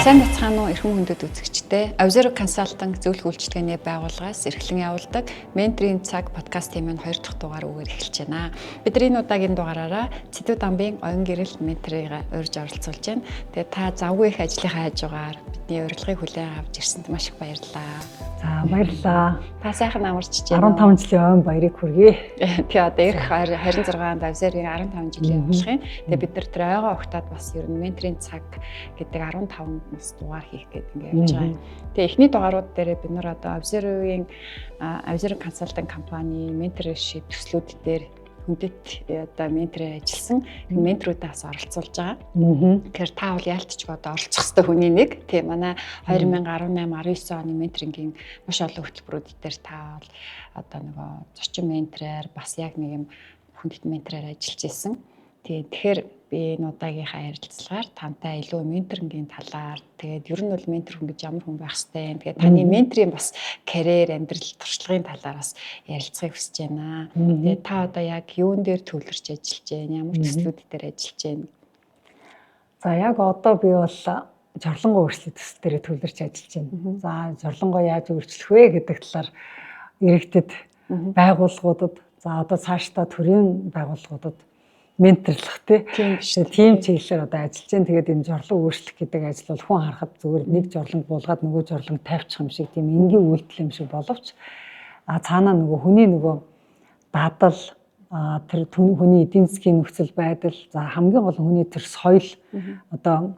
Сайн бацхан уу эрхэм хүндэт үзэгчдээ Avzero Consulting зөвлөх үйлчилгээний байгууллагаас эрхлэн явуулдаг менторийн цаг подкаст тэмээн 2 дахь дугаар үгээр эхэлж байна. Бидний удаагийн дугаараараа Цэдүү Дамбын оюун гэрэл менторыг урьж оролцуулж байна. Тэгээ та завгүй их ажлынхаа хажуугаар бидний урилгыг хүлээн авч ирсэнд маш их баярлалаа. За баярлалаа. Та сайхан амарч байна. 15 жилийн ойн баярыг хүргэе. Тэгээ одоо эх 26-нд Avzero-гийн 15 жилийн явуулах юм. Тэгээ бид нар тэр ойгоо огтаад бас ер нь менторийн цаг гэдэг 15 нас дугаар хийх гэдэг ингээд явж байгаа. Тэгээ эхний дугаарууд дээр бид нар одоо Avzero-гийн Avzero Consulting компани mentorship төслүүд дээр хүндэт одоо менторээр ажилласан менторуудаас оролцуулж байгаа. Тэгэхээр та бол яалтчгүй одоо оролцох ёстой хүний нэг. Тийм манай 2018-19 оны менторингийн маш олон хөтөлбөрүүд дээр та бол одоо нөгөө зочин ментороор бас яг нэг юм хүндэт ментороор ажиллаж ирсэн. Тэгэхээр би энэ удаагийнхаа ярилцлагаар тантай илүү менторингийн талаар тэгээд ер нь бол ментор хүн гэж ямар хүн байх ёстой юм. Тэгээд таны менторийн бас карьер, амьдрал, туршлагын талаар бас ярилцахыг хүсэж байна. Тэгээд та одоо яг юун дээр төвлөрч ажиллаж байна? Ямар төслүүд дээр ажиллаж байна? За яг одоо би бол жорлонгоо өөрчлөлт төсөл дээр төвлөрч ажиллаж байна. За жорлонгоо яаж өөрчлөх вэ гэдэг талаар иргэдэд байгууллагуудад за одоо цаашдаа төрийн байгууллагуудад менторлох тийм чиглэлээр одоо ажиллаж байна. Тэгээд энэ жорлон өөрчлөх гэдэг ажил бол хүн харахад зүгээр нэг жорлон буулгаад нөгөө жорлон тавьчих юм шиг тийм энгийн үйлдэл юм шиг боловч цаанаа нөгөө хүний нөгөө дадал тэр хүний эдийн засгийн нөхцөл байдал за хамгийн гол хүний тэр соёл одоо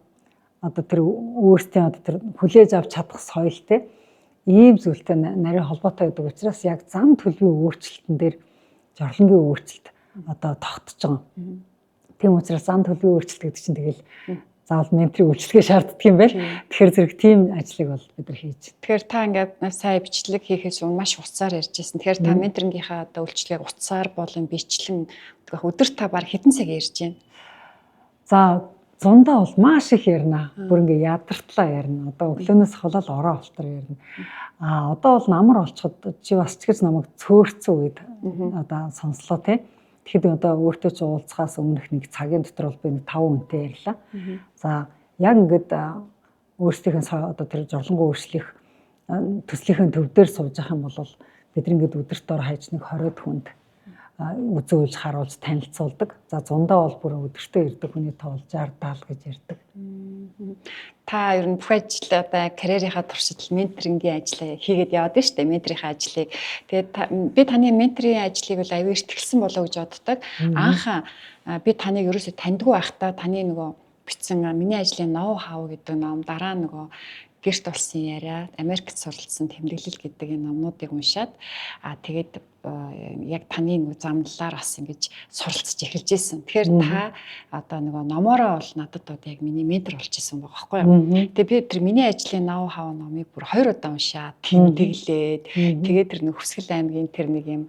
тэр өөртөө одоо тэр хүлээж авч чадах соёл тийм ийм зүйлтэй нарийн холбоотой байдаг учраас яг зам төлөвийн өөрчлөлтөн дээр жорлонгийн өөрчлөлт одоо тогтож байгаа. Тийм учраас зам төлөвийн өөрчлөлт гэдэг чинь тэгэл заавал менторийн үйлчлэгээ шаарддаг юм байл. Тэгэхээр зэрэг тийм ажлыг бол бид нар хийж. Тэгэхээр та ингээд сая бичлэг хийхээс өмнө маш уцаар ярьж байсан. Тэгэхээр та менторингийнхаа одоо үйлчлэгийг уцаар болон бичлэн өдөр та баг хэдэн цаг ярьж байна? За зундаа бол маш их ярина. Бүр ингээ ядартлаа ярина. Одоо өглөөнөөс холол ороо олтор ярина. Одоо бол намар олцоход чи бас ч гэж намайг цөөрцөн үед одоо сонслоо тий. Тэгэхэд одоо өөртөө ч уулзахаас өмнөх нэг цагийн дотор бол би нэг 5 хүнтэй ярьлаа. За яг ингээд өөрсдийнхээ одоо тэр жорлонгоо өөрчлөх төслийнхээ төв дээр сууж явах юм бол бид ингээд өдөрт ор хаяж нэг 20 хүнд үзүүлж харуулж танилцуулдаг. За зундаа бол бүр өдөртөө ирдэг хүний тоо 60-70 гэж ярьдаг. Та ер нь бүх ажил одоо карьерийнхаа туршид менторингийн ажлаа хийгээд яваад байна шүү дээ. Менторийнхаа ажлыг. Тэгээд би таны менторийн ажлыг бол аюул ихтгэлсэн болоо гэж боддог. Анх би таныг ерөөсөө таньдгүй байхдаа таны нөгөө бичсэн миний ажлын ноу хау гэдэг ном дараа нөгөө гэрт болсон яриа Америкт суралцсан тэмдэглэл гэдэг энэ номнуудыг уншаад тэгээд яг таны нэг замналаар бас ингэж суралцж эхэлж байсан. Тэгэхээр та одоо нөгөө номоороо бол надад одоо яг миний ментор болж исэн байгаа байхгүй юу. Тэгээ би тэр миний ажлын ноу хау номыг бүр 2 удаа уншаад тэмдэглээд тэгээд тэр нэг Хүсгэл аймгийн тэр нэг юм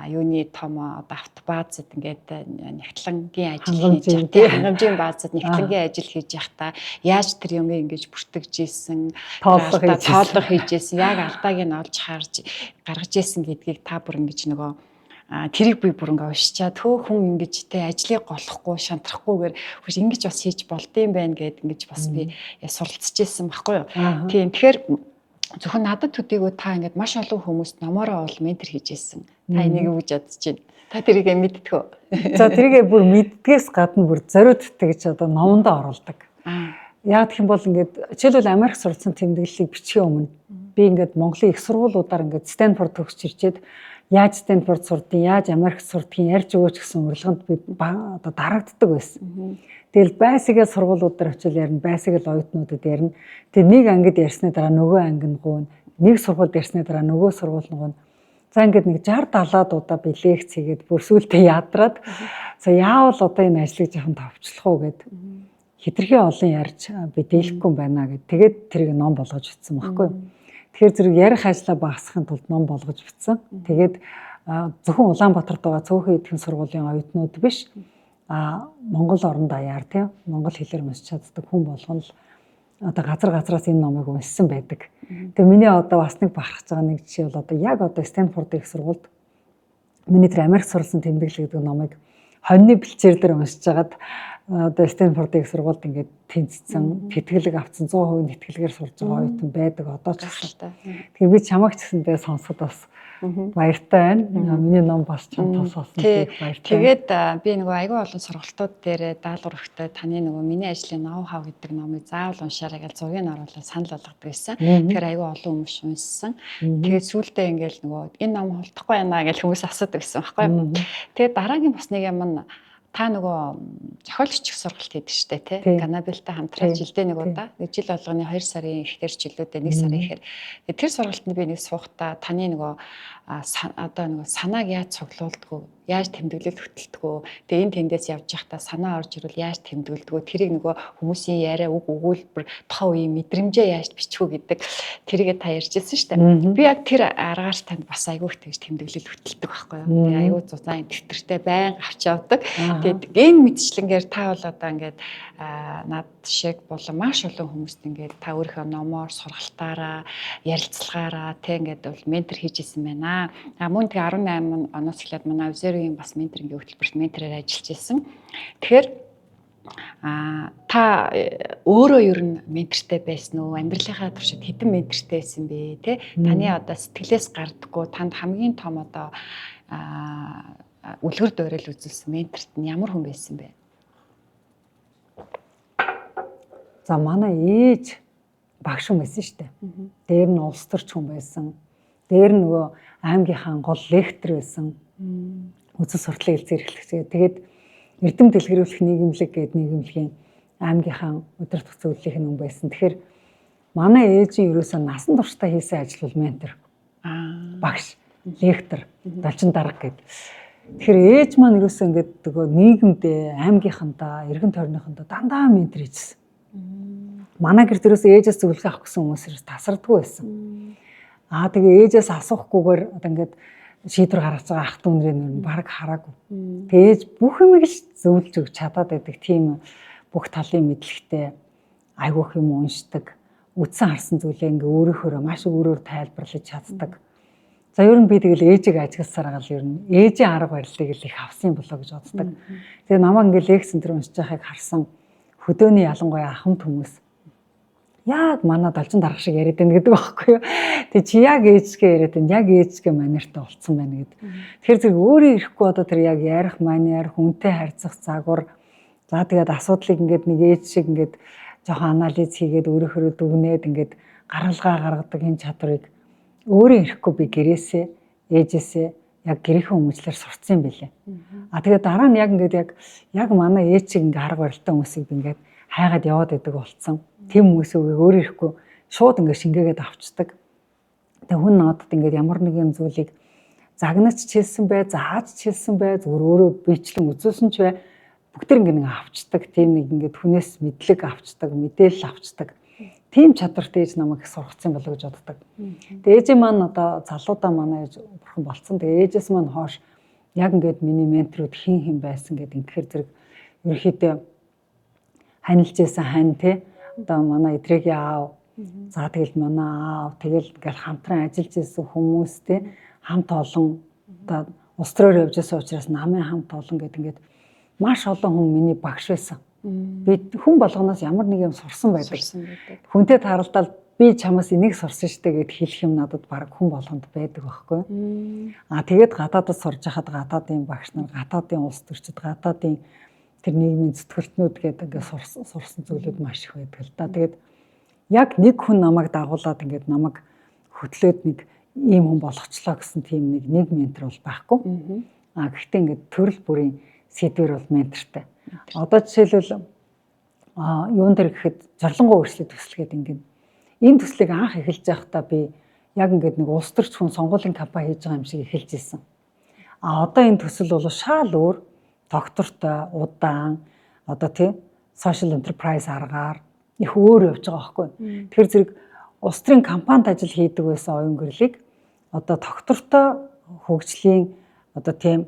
юуны том одоо автобазад ингээд нэгтлэнгийн ажил хийж хангамжийн баазад нэгтлэнгийн ажил хийж явахдаа яаж тэр юмыг ингэж бүртгэж ийсэн тооллого хийжсэн яг алдааг нь олж харж гаргаж ийсэн гэдгийг та бүр ингэж нөгөө тэрийг би бүр ингээ уншичаад хөө хүн ингэж тэ ажлыг голохгүй шантрахгүйгээр хүч ингэж бас хийж болдсон байх гэд ингэж бас би суралцж ийсэн байхгүй юу. Тийм тэгэхээр зөвхөн надад төдийгүй та ингээд маш олон хүмүүст номоороо бол ментор хийж ийсэн. Та энийг юу гэж бодож байна? Та тэрийг мэддэг үү? За тэрийг бүр мэддгээс гадна бүр зориудтай гэж одоо номонд оруулдаг. Яг гэх юм бол ингээд жишээлбэл Америк суралцсан тэмдэглэлийг бичихээ өмнө би ингээд Монголын их сургуулиудаар ингээд Стэнфорд төгсч ирчээд яаж Стэнфорд сурдیں۔ Яаж Америк сурдгийг ярьж өгөөч гэсэн урилганд би одоо дарагддаг байсан. Тэгэл байсагээ сургуулиудаар очил ярина, байсагээ оюутнуудад ярина. Тэгээ нэг ангид ярьсны дараа нөгөө анги нь гуйна, нэг сургуульд ярьсны дараа нөгөө сургууль нь гуйна. За ингээд нэг 60-70 удаа би лекц хийгээд бүр сүултээ ядраад за яавал одоо энэ ажлыг жоохон товчлох уу гэд хитрхи олон ярьж би дийлэхгүй байна гэд тэгээд тэрийг ном болгож бичсэн байхгүй. Тэгэхээр зэрэг ярих ажлаа багасгахын тулд ном болгож бичсэн. Тэгээд зөвхөн Улаанбаатарт байгаа цөөхөн эдийн сургуулийн оюутнууд биш Монгол орон даяар тийм монгол хэлээр уншиж чаддаг хүн болгон л одоо газраас энэ номыг уншсан байдаг. Тэгээ миний одоо бас нэг бахархаж байгаа нэг жишээ бол одоо яг одоо Стэнфорд их сургуульд миний тэр Америк суралцсан тэмдэглэл гэдэг номыг хоньны бэлчээр дээр уншиж хагаад одоо Стэнфордын их сургуульд ингээд тэнцсэн, тэтгэлэг авсан 100% тэтгэлгээр сурж байгаа оюутан байдаг одоо ч гэсэн. Тэгэхээр би чамайг ч гэсэндээ сонсоход бас баяртай байна. Миний ном бас чам тус болсон тийм баяртай. Тэгээд би нөгөө аягүй олон сургалтууд дээр даалгавар өгтөө таны нөгөө миний ажлын ноу хав гэдэг номыг заавал уншаарай гэж зургийг оруулаад санал болгодог байсан. Тэгэхээр аягүй олон хүмүүс уншсан. Тэгээд сүүлдээ ингээл нөгөө энэ ном холдохгүй байна гэж хүмүүс асуудаг байсан байхгүй. Тэгээд дараагийн бас нэг юм нь та нөгөө зохиолч сургалт хийдэг штэ тий. Ганабилтай хамтран жилдээ нэг удаа жил болгоны 2 сарын ихэр жилүүдээ 1 сарын ихэр. Тэр сургалтанд би нэг суухдаа таны нөгөө одоо нөгөө санааг яаж цуглуулдгүү, яаж тэмдэглэл хөтэлдгүү. Тэгээ энэ тэндээс явж байхдаа санаа орж ирвэл яаж тэмдэглэдгүү. Тэрийг нөгөө хүмүүсийн яриа үг өгүүлбэр тухайн үеийн мэдрэмжээ яаж бичвүү гэдэг тэрийгээ та ярьжсэн штэ. Би яг тэр аргаар танд бас айгүй их тэгж тэмдэглэл хөтэлдэг байхгүй юу. Тэгээ айгүй зузаан тэмдэгтэй байнга авч явдаг. Тэгээд энэ мэдчлэнгээр та бол одоо ингээд над шиг болон маш олон хүмүүст ингээд та өөрийнхөө номоор сургалтаараа ярилцлагаараа тэг ингээд бол ментор хийж исэн байна. Мөн тэг 18 оноос эхлээд манай Озерогийн бас менторингийн хөтөлбөрт ментороор ажиллаж исэн. Тэгэхээр та өөрөө ер нь ментортэй байсан уу? Амьдралынхаа туршид хэдэн ментортэй байсан бэ? Тэ таны одоо сэтгэлээс гардаггүй танд хамгийн том одоо үлгэр дуурайл үзүүлсэн менторт нь ямар хүн байсан бэ? За манай ээж багш хүн байсан шүү дээ. Дээр нь улс төрч хүн байсан. Дээр нь нөгөө аймгийнхаа гол лектор байсан. Үзэл сурталын хэлцээр эхлэв. Тэгээд эрдэм дэлгэрүүлэх нийгэмлэг гэдэг нийгэмлэгийн аймгийнхаа өдөр тутмын зөвлөлийн хүн байсан. Тэгэхээр манай ээжийн ерөөсөө насан туршдаа хийсэн ажил бол ментор. Багш, лектор, долчин дарга гэдэг. Тэгэхээр ээж маань ерөөсөө ингээд нөгөө нийгэмдээ, аймгийнхандаа, эргэн тойрныхандаа дандаа ментор хийжсэн. Манай гэр дээрээс ээжээс зөвлөгөө авах гэсэн хүмүүс тасардгүй байсан. Тэгээ ээжээс асуухгүйгээр одоо ингээд шийдвэр гаргаж байгаа ах дүүнрээ нөр баг хараагүй. Тэгээ ээж бүх юмыг л зөвлөж өгч чадаад байдаг тийм бүх талын мэдлэгтэй айгүйх юм уншдаг. Үдсэн харсан зүйлээ ингээ өөрөөхөө маш өөрөөр тайлбарлаж чаддаг. За ер нь би тэгэл ээжийг ажигласаар гал ер нь ээжийн арга барилыг л их авсан болоо гэж боддог. Тэгээ намайг ингээ лекцэн дээр уншиж байгааг харсан хөдөөний ялангуяа ахмад хүмүүс яг манай долчин дарга шиг яриад байна гэдэг байхгүй юу. Тэг чи яг ээжгээ яриад байна. Яг ээжгээ манертай болцсон байна гэдэг. Тэгэхээр зэрэг өөрөө ирэхгүй одоо тэр яг ярих маниар, хүнтэй харьцах загвар. За тэгээд асуудлыг ингээд нэг ээж шиг ингээд жоохон анализ хийгээд өөрөөхөө дүгнээд ингээд гаргалгаа гаргадаг энэ чадварыг өөрөө ирэхгүй би гэрээсээ, ээжээсээ яг гэрээхэн хүмүүжлэр сурцсан юм билээ. Тэгээд дараа нь яг ингээд яг манай ээж шиг ингээд арга барилтай хүмүүсийг би ингээд хайгаад яваад байдаг болцсон. Тэм хүмүүсийг өөрөө ирэхгүй шууд ингээд шингээгээд авчдаг. Тэгээ хүн надад ингээд ямар нэгэн зүйлийг загнаж чилсэн бай, зааж чилсэн бай, зүгээр өөрөө бичлэн үзүүлсэн ч бай бүгд ингээд авчдаг. Тийм нэг ингээд хүнээс мэдлэг авчдаг, мэдээлэл авчдаг. Тийм чадвартай ээж намайг их сургацсан болоо гэж боддог. Тэгээ ээж маань одоо залуудаа манай ээж бурхан болцсон. Тэгээ ээжээс маань хойш яг ингээд миний менторуд хин байсан гэдэг ингээд зэрэг ерөөхдөө ханилж байсан хань тий одоо манай эдрэгийн аав за тэгэл манай аав тэгэл ингээл хамтран ажиллаж ирсэн хүмүүс тий хамт олон одоо улс төрөөр явж байсан учраас намын хамт олон гэдэг ингээд маш олон хүн миний багш байсан. Би хүн болгоноос ямар нэг юм сурсан байдаг. Хүнтэй тааралдаад би чамаас энийг сурсан штэ гэд хэлэх юм надад баг хүн болгонд байдаг байхгүй. Тэгээд гадаадд сурж хахад гадаадын багш нар, гадаадын улс төрчид, гадаадын тэр нийгмийн зүтгэлтнүүд гэдэг ингээд сурсан зүйлүүд маш их байдаг л да. Тэгээд яг нэг хүн намайг дагуулад ингээд намайг хөтлөөд нэг ийм хүн болгочлоо гэсэн тийм нэг ментор бол байхгүй. Гэхдээ ингээд төрөл бүрийн сэдвэр бол ментортай. Одоо жишээлбэл юун дээр гэхэд зорилгоо өөрчлөлт төсөл гэдэг ингээд энэ төслийг анх эхэлж байхдаа би яг ингээд нэг улс төрч хүн сонгуулийн кампани хийж байгаа юм шиг эхэлж ирсэн. Одоо энэ төсөл бол шал өөр доктортой удаан одоо тий social enterprise аргаар их өөр явж байгаа байхгүй. Тэгэхээр зэрэг улс төрийн компанид ажил хийдэг байсан оюун гэрлийг одоо доктортой хөгжлийн одоо тийм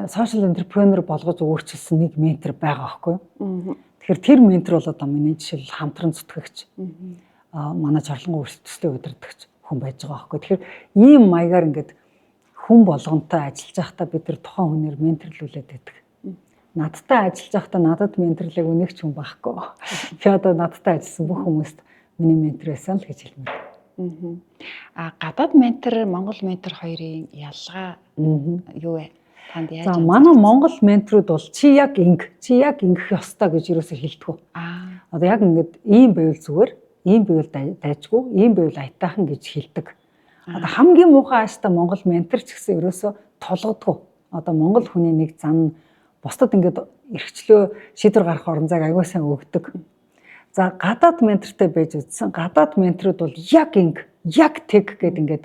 social entrepreneur болгож өөрчилсөн нэг ментор байгаа байхгүй. Тэгэхээр тэр ментор бол одоо миний жишээл хамтран зүтгэгч манай зорилгын өөрчлөлт төслийн удирдагч хүн байж байгаа байхгүй. Тэгэхээр ийм маягаар ингээд хүн болгонтой ажиллаж байхдаа бид нар тухайн хүнээр менторлүүлээд байдаг. надтай ажиллаж байхдаа надад менторлыг үнэх ч хүн байхгүй. Би одоо надтай ажилласан бүх хүмүүст миний ментор байсан л гэж хэлмээр. Гадаад ментор, Монгол ментор хоёрын ялгаа юу вэ? Танд яаж? За манай Монгол менторуд бол чи яг ингэх ёстой гэж юусоо хэлдэг. Одоо яг ингээд ийм байвал зүгээр, ийм байвал дайжгүй, ийм байвал аятайхан гэж хэлдэг. Одоо хамгийн муухай ааштай Монгол ментор ч гэсэн ерөөсөө тулгадгүй. Одоо Монгол хүний нэг зан бусдад ингээд эрхчлөө шийдвэр гаргах орон зайг аягүй сайн өгдөг. За гадаад ментортой байж үзсэн. Гадаад менторуд бол яг тэг гэд ингээд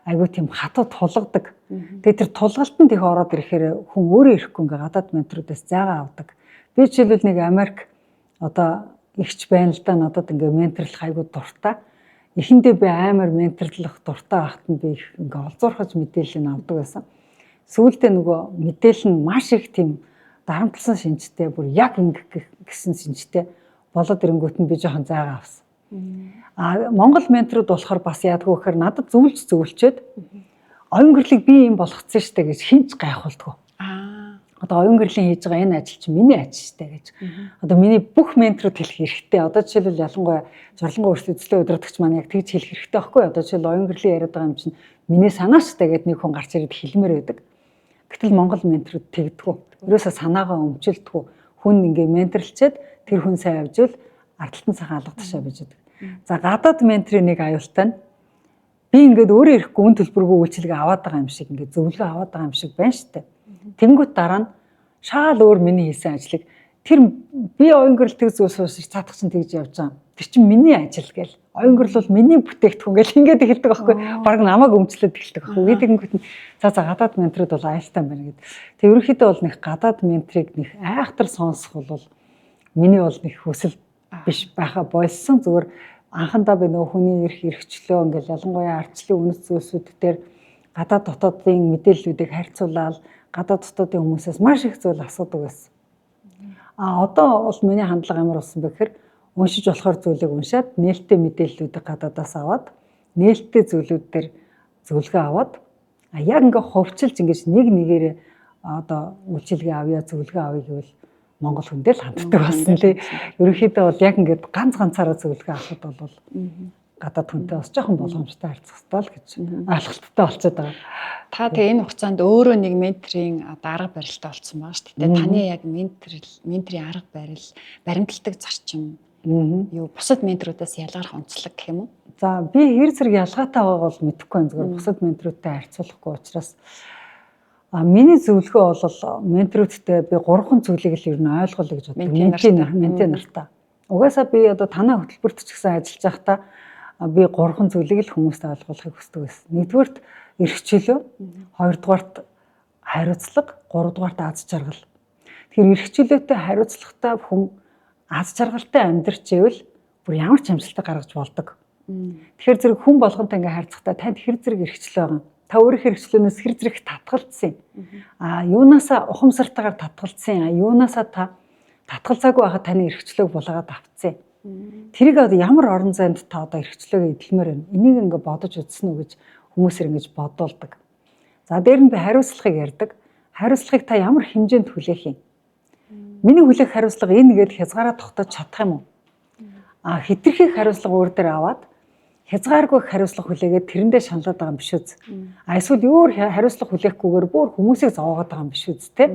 аягүй тийм хатуу тулгадаг. Тэгээд тэр тулгалтанд их ороод ирэхээр хүн өөрөө ирэхгүй ингээд гадаад менторудаас зайгаа авдаг. Би жишээлбэл нэг Америк одоо ихч байна л да, надад ингээд менторлох аягүй дуртай. Эхэндээ би амар менторлох дуртай байхад нь би их ингээд олзуурхаж мэдээлэл нь авдаг байсан. Сүүлдээ нөгөө мэдээлэл нь маш их тийм дарамтлсан шинжтэй, бүр яг гэсэн шинжтэй болоод ирэнгүүт нь би жоохон зайгаа авсан. Монгол менторуд болохоор бас яадгүй гэхээр надад зөвлөчөөд оюун гэрлийг би юм болгоцсон штэ гэж хинч гайхуулдаггүй. Одоо оюун гэрлийн хийж байгаа энэ ажил чинь миний ажил штэ гэж. Одоо миний бүх менторуд хэлэх хэрэгтэй. Одоо жишээлбэл ялангуяа зурлангаа өрсөлдөлтөө өдөртөгч маань яг тэгж хэлэх хэрэгтэй байхгүй. Одоо жишээл оюун гэрлийн яриад байгаа юм чинь миний санаа штэ гэд нэг хүн гарч ирээд хэлмээр байдаг. Гэтэл Монгол менторуд тэгдэггүй. Ерөөсөө санаагаа өмчлөлтгүй. Хүн ингээ менторлчээд тэр хүн сайн явжвал ардталтан сайхан алга тушаа байж байдаг. За гадаад менторын нэг аюултай нь би ингээд өөрөө ирэхгүй үн төлбөргүй үйлчилгээ аваад байгаа юм шиг ингээд зөвлөгөө аваад байгаа юм шиг байна штэ. Тэнгүүт дараа нь шаал өөр миний хийсэн ажлыг тэр би оюун гэрэлтэг зүйлс уусаж цаадах чинь тэгж явж байгаа. Тэр чинь миний ажил гээл. Оюун гэрэл бол миний бүтээгдэхүүн гээл ингээд эхэлдэг байхгүй. Бараг намайг өмчлөөд эхэлдэг байхгүй. Би тэгэнгүүт нь за гадаад менторуд бол аюултай байна гэдэг. Тэг ерөнхийдөө бол нэг гадаад менторыг нэг айхтар сонсох бол миний бол нэг хүсэл биш байха болсон. Зүгээр анхандаа би нөгөө хүний эрхчлөө ингээл ялангуяа ардчлалын үнэт зүйлсүүд дээр гадаад дотоодын мэдээллүүдийг харьцуулаад гадаад дотоодын хүмүүсээс маш их зүйл асуудаг байсан. Одоо бол миний хандлага ямар болсон бэ гэхээр уншиж болохоор зүйлийг уншаад нээлттэй мэдээллүүдийг гадаадаас аваад нээлттэй зүйлүүд дээр зөвлөгөө аваад яг ингээ ховчилж ингэж нэг нэгээрээ одоо үйлчилгээ авъя зөвлөгөө авъя гэвэл Монгол хүндээ л ханддаг болсон тий. Ерөнхийдөө бол яг ингээд ганцаараа зөвлөгөө авахд бол гадаад хүнтэй бас жоохон боломжтой харьцах хэрэгтэй л гэж ойлголттой болчиход байгаа. Та тэгээ энэ хугацаанд өөрөө нэг менторын арга барилтай болсон байгаа шүү дээ. Таны яг менторын арга барил, баримталдаг зарчим юу бусад менторуудаас ялгарх онцлог гэх юм уу? За би хэр зэрэг ялгаатай байгааг бол мэдэхгүй байна. Зөвхөн бусад менторуудтай харьцуулахгүй учраас миний зөвлөгөө бол менторуудтай би 3 зүйлийг л ер нь ойлгоно гэж боддог. Ментор нартаа. Угаасаа би одоо танай хөтөлбөрт ч гэсэн ажиллаж байхдаа би 3 зүйлийг л хүмүүст ойлгуулахыг хүсдэг байсан. Нэгдүгээрт эрхчлөө, хоёрдугаарт хариуцлага, гуравдугаарт аз жаргал. Тэгэхээр эрхчлөөтэй хариуцлагатай хүн аз жаргалтай амьдарч ивэл бүр ямар ч амжилтыг гаргаж болдог. Тэгэхээр зэрэг хүн болгонтой ингээ харьцахдаа танд хэр зэрэг эрхчлөө байгаа. Та өөрийнхөө эрхчлөөнөөс хэр зэрэг татгалцсан. Юунаасаа ухамсартайгаар татгалцсан. Юунаасаа та татгалзаагүй байхад таны эрхчлөөг булгаад авцсан. Тэрийг одоо ямар орон зайд та одоо эрхчлөөгөө эдэлмээр байна. Энийг ингээ бодож үзсэн үү гэж хүмүүсээр ингэж бодуулдаг. За дээр нь би хариуцлагыг ярьдаг. Хариуцлагыг та ямар хэмжээнд хүлээх юм? Миний хүлээх хариуцлага энэ гээд хязгаараа тогтоож чадах юм уу? Хитрхи хариуцлага өөр дээр аваад хязгааргүй хариуцлага хүлээгээд тэрэндээ шаналаад байгаа юм биш үз. Эсвэл өөр хариуцлага хүлээхгүйгээр бүр хүмүүсийг зовоогоод байгаа юм биш үз те.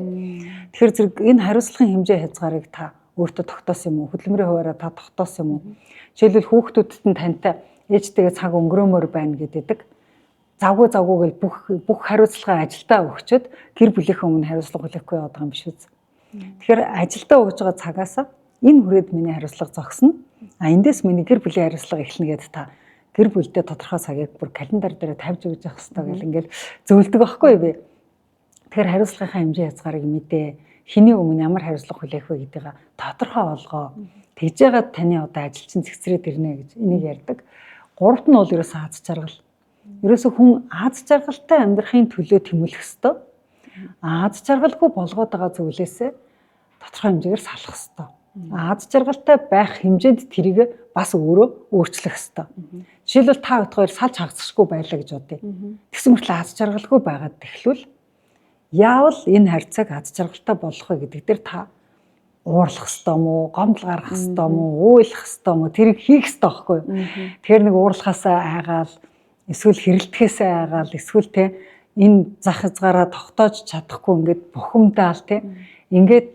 Тэгэхээр зэрэг энэ хариуцлагын хэмжээ хязгаарыг та өөртөө тогтоосон юм уу? Хөдөлмөрийн хуваараа та тогтоосон юм уу? Жишээлбэл хүүхдүүдэд нь тантай ээжтэйгээ цаг өнгөрөөмөр байна гэдэг. Завгүй гэл бүх хариуцлагаа ажилдаа өгчөд гэр бүлийнхээ өмнө хариуцлага хүлээхгүй яваад байгаа юм биш үз. Тэгэхээр ажилдаа өгж байгаа цагаасаа энэ хүрээд миний хариуцлага зогсно. Эндээс миний гэр бүлийн хариуцлага эхэлнэ гэдээ та гэр бүлдээ тодорхой цагийг бүр календар дээр тавьж өгч явах хэрэгтэй гэл ингээл зөвлөдөг байхгүй би. Тэгэхээр хариуцлагынхаа хэмжээ хязгаарыг мэдээ. Хэний өмнө ямар хариуцлага хүлээх вэ гэдгийг тодорхой олгоо. Тэгж яагаад таны одоо ажил чинь цэгцрээд ирнэ гэж энийг ярьдаг. Гуравт нь бол ерөөсөө аз жаргал. Ерөөсөө хүн аз жаргалтай амьдрахын төлөө тэмүүлэх ёстой. Аз жаргалгүй болгоод байгаа зүйлээсээ тодорхой хэмжээгээр салах ёстой. Аз жаргалтай байх хэмжээнд тэрийг бас өөрөө өөрчлөх ёстой. Жишээлбэл та хоёр салж хагасахгүй байлаа гэж бодъё. Тэгсэн мөртлөө аз жаргалгүй байгаад тэхлүүл яавал энэ харьцааг аз жаргалтай болгох вэ гэдэг дээр та уурлах ёстой мó, гомдол гаргах ёстой мó, уйлах ёстой мó, тэрийг хийх ёстой байхгүй юу? Тэгэхээр нэг уурлахаасаа айгаал, эсвэл хэрэлдэхээсээ айгаал, эсвэл те энэ зах хязгаараа тогтоож чадахгүй ингээд бухимдаал те ингээд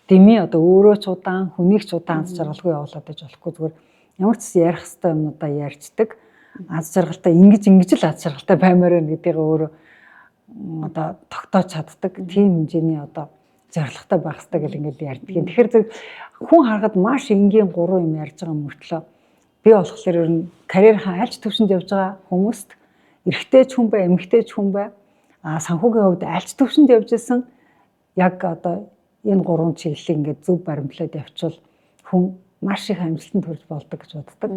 дэмий одоо өөрөө ч удаан, хүнийг ч удаан аз жаргалгүй явуулаад байж болохгүй, зүгээр ямар ч ярих ёстой юмудаа ярьцдаг. Аз жаргалтай ингэж л аз жаргалтай баймаар байна гэдгийг өөрөө одоо тогтоож чаддаг. Тийм хэмжээний одоо зорилготой байх хэрэгтэй гэл ингээд ярьдаг. Тэгэхээр зөв хүн харахад маш энгийн 3 юм ярьж байгаа мөртлөө би болохоор ер нь карьерийнхаа аль ч төвшөнд явж байгаа хүмүүст эрэгтэй ч хүн бай, эмэгтэй ч хүн бай, санхүүгийн хувьд аль ч төвшөнд явж исэн яг одоо энэ 3 чиглэлийг ингээд зөв баримтлаад явуул хүн маш их амжилтанд хүрч болдог гэж боддог.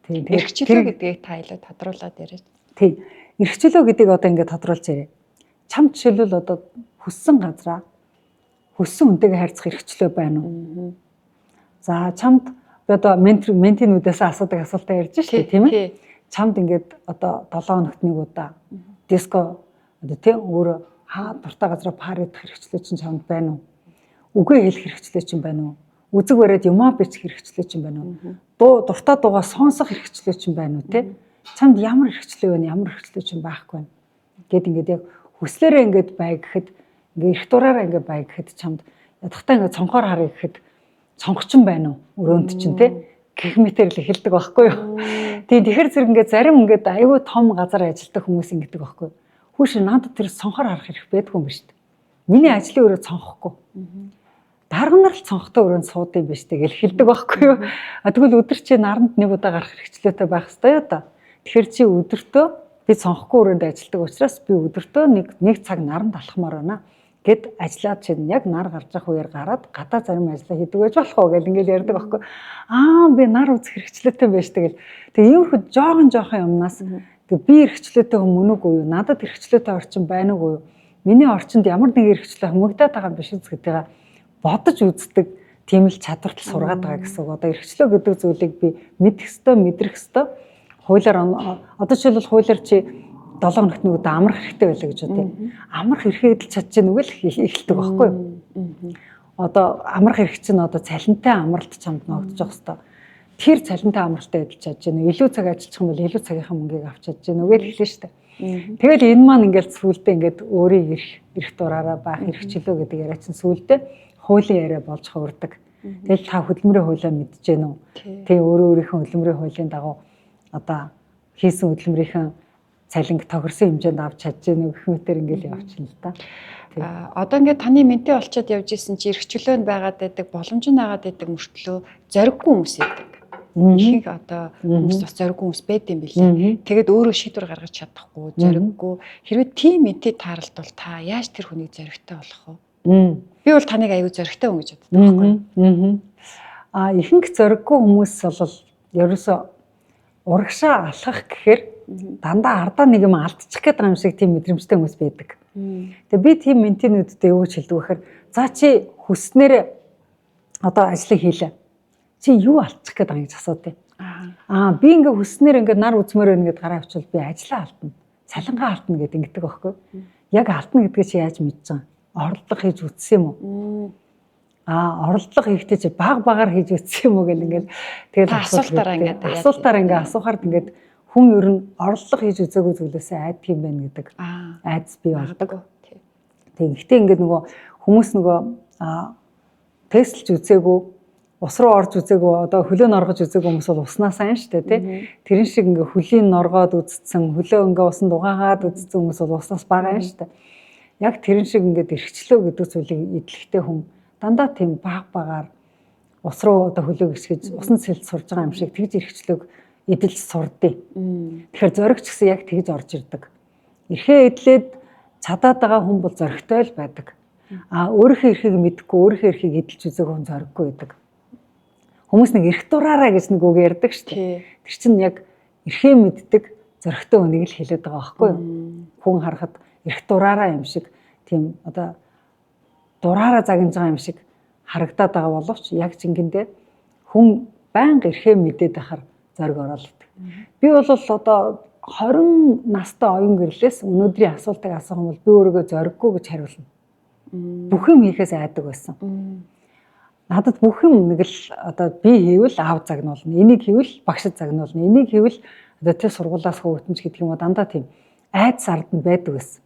Тийм. Эрхчлөө гэдгийг та илүү тодруулаад яриач. Тийм. Эрхчлөө гэдгийг одоо ингээд тодруулж яриа. Чамд жишээлбэл одоо хүссэн газраа хүссэн хүнтэйгээ харьцах эрхчлөө байна уу? За чамд одоо ментинүүдээс асуудаг асуултаа ярьж штэ тийм ээ. Чамд ингээд одоо 7 хоногт нэг удаа диско одоо тийм өөр дуртай газраа пари идэх эрхчлөө чинь чамд байна уу? Үгээ хэлэх эрхчлөө чинь байна уу? Үзэг бариад юмаа бичих эрхчлөө чинь байна уу? Дуртай дуугаа сонсох эрхчлөө чинь байна уу те? Чамд ямар эрхчлөө байна, ямар эрхчлөө чинь байхгүй байна. Гэт ингээд яг хүслээрээ ингээд бай гэхэд ингээд эрх дураараа ингээд бай гэхэд чамд ядахтаа ингээд цонхоор харъя гэхэд цонхчин байна уу? Өрөөнд чинь те? Гэх мэтэр л эхэлдэг байхгүй юу? Тийм тэгэхэр зэрэг ингээд зарим ингээд аюу том газар ажилладаг хүмүүс ингэдэг байхгүй юу? Хүүш надад тэр цонхоор харах эрх байдгүй юм ба шүү дээ. Миний ажлын өрөө цонхохгүй. Дарга нар л цонхтой өрөөнд сууд юм ба шүү дээ гэл хэлдэг байхгүй юу? Тэгвэл өдөр чи наранд нэг удаа гарах хэрэгчлөөтэй байх ёстой юу та? Тэгэхээр чи өдөртөө би цонхгүй өрөөнд ажилладаг учраас би өдөртөө нэг цаг наранд алхмаар байна гэд ажиллаад чинь яг нар гарч ах үеэр гараад гадаа зарим ажиллаа хийдэг байж болох уу гэл ингээл ярьдаг байхгүй. Би нар үзэх хэрэгчлөөтэй байж тэгэл. Тэгээ иймэрхүү жоохон юмнаас би эрхчлөөтэй хүн мөн үгүй юу? Надад эрхчлөөтэй орчин байна уу? Миний орчинд ямар нэг эрхчлөө хамагдаад байгаа юм биш гэдгийг бодож үздэг тийм л чадварт сургаад байгаа гэсэн үг. Одоо эрхчлөө гэдэг зүйлийг би мэдэх ёстой, мэдрэх ёстой. Хуулиар одоо жишээлбэл хуулиар чи 7 хоногт нэг удаа амрах хэрэгтэй байлаа гэж үү? Амрах эрхээ эдэлж чадчихна үгүй л эхэлдэг байхгүй юу? Одоо амрах эрх чинь одоо цалинтай амралт чамд ногдож байгаа ёстой. Тэр цалинтай амралтаа эдэлж чадж байна. Илүү цаг ажиллах юм бол илүү цагийнхаа мөнгийг авч чадж байна үгүй л хэлнэ шүү дээ. Тэгэл энэ маань ингээл сүүлдээ ингээд өөрийн эрх дураараа баах эрхчлөө гэдэг яриа чинь сүүлдээ хуулийн яриа болж хувирдаг. Тэгэл та хөдөлмөрийн хуулиа мэдж гэнэ үү? Тэгээ өөрийнхөө хөдөлмөрийн хуулийн дагуу одоо хийсэн хөдөлмөрийнхөө цалинг тохирсон хэмжээнд авч чадж гэнэ гэх мэтэр ингээл явчихна л та. Одоо ингээд таны ментэ олцоод явж исэн чи эрхчлөөнд байгаад байдаг, боломж нь байгаад байдаг мөртлөө зориггүй хүмүүс байдаг. Ихэнх одоо хүмүүс бас зориггүй хүмүүс байд юм билээ. Тэгээд өөрөө шийдвэр гаргаж чадахгүй, зориггүй. Хэрвээ тийм ментэ тааралдвал та яаж тэр хүнийг зоригтой болгох вэ? Би бол таныг аюу зоригтой хүн гэж боддог байхгүй. Ихэнх зориггүй хүмүүс бол ерөөсөө урагшаа алхах гэхээр дандаа ардаа нэг юм алдчих гээд байгаа юм шиг тийм мэдрэмжтэй хүмүүс байдаг. Тэгээ би тийм ментинүүдтэй юу гэж хэлдэг вэ гэхээр за чи хүснээр одоо ажлыг хийлээ. Чи юу алдчих гээд байгаа гэж асуудیں۔ Би ингээ хүснээр ингээ нар үзмээр байна гэд гараа авчвал би ажлаа алдна. Цалингаа алдна гэд ингэдэг байхгүй. Яг алдна гэдгийг чи яаж мэдэж байгаа? Орлого хийж үтсэн юм уу? Орлого хийхдээ чи багаар хийж үтсэн юм уу гэл ингээл тэгэл асуултаараа ингээ асуухаар ингээд хүн ер нь орлого хийж үзээгүй зүйлээсээ айдаг юм байна гэдэг айдас бий болдог. Тэгэхдээ ингээд нөгөө хүмүүс нөгөө тестэлж үзээгүй, ус руу орж үзээгүй, одоо хөлөө норгож үзээгүй хүмүүс бол уснаа сайн шүү дээ тий. Тэрэн шиг ингээ хөлийн норгоод үзсэн, хөлөө ингээ усанд угаагаад үзсэн хүмүүс бол уснаас бага юм шүү дээ. Яг тэрэн шиг ингээд эрхчлөө гэдэг зүйлийг эдлэхтэй хүн дандаа тийм багаар ус руу одоо хөлөө гисгэж усан цэлд сурж байгаа юм шиг тэгж эрхчлөөг эдэлж сурдээ. Тэгэхээр зоригч гэсэн яг тэгж орж ирдэг. Эрхээ эдлээд чадаад байгаа хүн бол зоригтой л байдаг. Өөрийнхөө эрхийг мэдэхгүй, өөрийнхөө эрхийг эдэлж үзэх хүн зориггүй байдаг. Хүмүүс нэг эрх дураараа гэж нэг үг ярьдаг шүү дээ. Тэр чинь яг эрхээ мэддэг зоригтой хүнийг л хэлээд байгаа байхгүй юу? Хүн харахад эрх дураараа юм шиг тийм одоо дураараа загнаж байгаа юм шиг харагдаад байгаа боловч яг зингэндээ хүн байнга эрхээ мэдээд байхаар зориг оруулдаг. Би бол одоо 20 настай оюун гэрлээс өнөөдрийн асуултыг асуух юм бол би өөрийгөө зориггүй гэж хариулна. Бүх юм хийхээс айдаг байсан. Надад бүх юм нэг л одоо би хийвэл аав загнуулна. Энийг хийвэл багшд загнуулна. Энийг хийвэл одоо тэр сургуулаас хөвтөнч гэдэг юм уу дандаа тийм айдас ард нь байдаг байсан.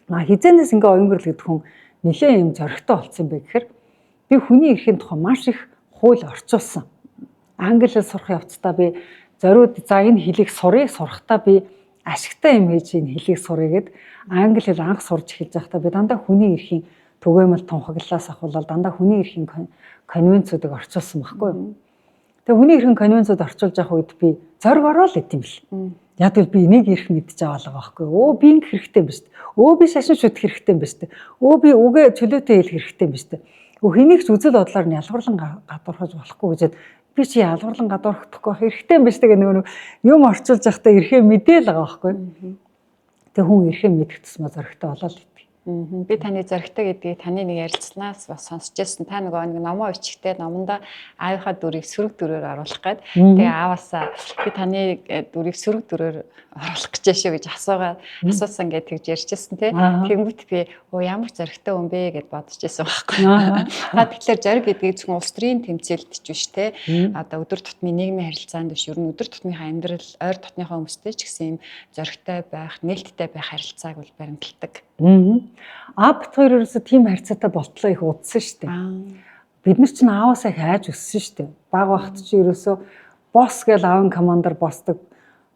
Хизээнээс ингээ оюнгөрл гэдэг хүн нэлээд юм зоригтой болсон юм бэ гэхээр би хүний эрхийн тухай маш их хууль орчуулсан. Англи хэл сурах явцдаа би зориуд за энэ хэлийг сурахдаа би ашигтай юм хийж энэ хэлийг сурах гэд англи хэл анх сурж эхэлж байхдаа би дандаа хүний эрхийн түгээмэл тунхаглалаас ахуулаад дандаа хүний эрхийн конвенцүүдийг орчуулсан байхгүй юу. Тэгээ хүний эрхийн конвенцүүд орчуулж явах үед би зориг ороод идэм бил. Яг л би энийг ирэх мэдж аваалаа байхгүй юу. Би ингэ хэрэгтэй юм ба шүү дээ. Би шашин шүтэх хэрэгтэй юм ба шүү дээ. Би үгээ чөлөөтэй хэлэх хэрэгтэй юм ба шүү дээ. Хэнийг ч үзэл бодлоор нь ялгарлан гадуурхаж болохгүй гэж би чи ялгарлан гадуурхдахгүй хэрэгтэй юм ба шүү дээ нэг юм орчуулж явахдаа эрхээ мэдээл байгаа байхгүй юу. Тэгээ хүн эрхээ мэдэх тусмаа зоригтой болоо л. Би таны зоригтой гэдгийг таны нэг ярилцлагаас бас сонсч байсан. Та нэг номоо өчгтэй номонда аавынхаа дүрийг сөрөг дүрээр оруулах гээд тэгээ ааваасаа би таны дүрийг сөрөг дүрээр оруулах гэж шүү гэж асуусан гэж тэгж ярьжсэн тий. Тэгэнгүүт би ямар зоригтой хүн бэ гэд бодож байсан байхгүй. Та тэгэхээр зориг гэдгийг зөвхөн улс төрийн тэмцээлд ч биш тий. Одоо өдөр тутмын нийгмийн харилцаанд биш ер нь өдөр тутмынхаа амьдрал ойр дотныхоо хүмүүстэй ч гэсэн юм зоригтой байх, нээлттэй байх харилцааг бол баримталдаг. Аав хоёр ерөөсө тийм харьцаатай болтлоо их удсан шүү дээ. Бид нар ч ааваасаа хайж өссөн шүү дээ. Баг багт чи ерөөсө босс гэж аавын командаар босдог.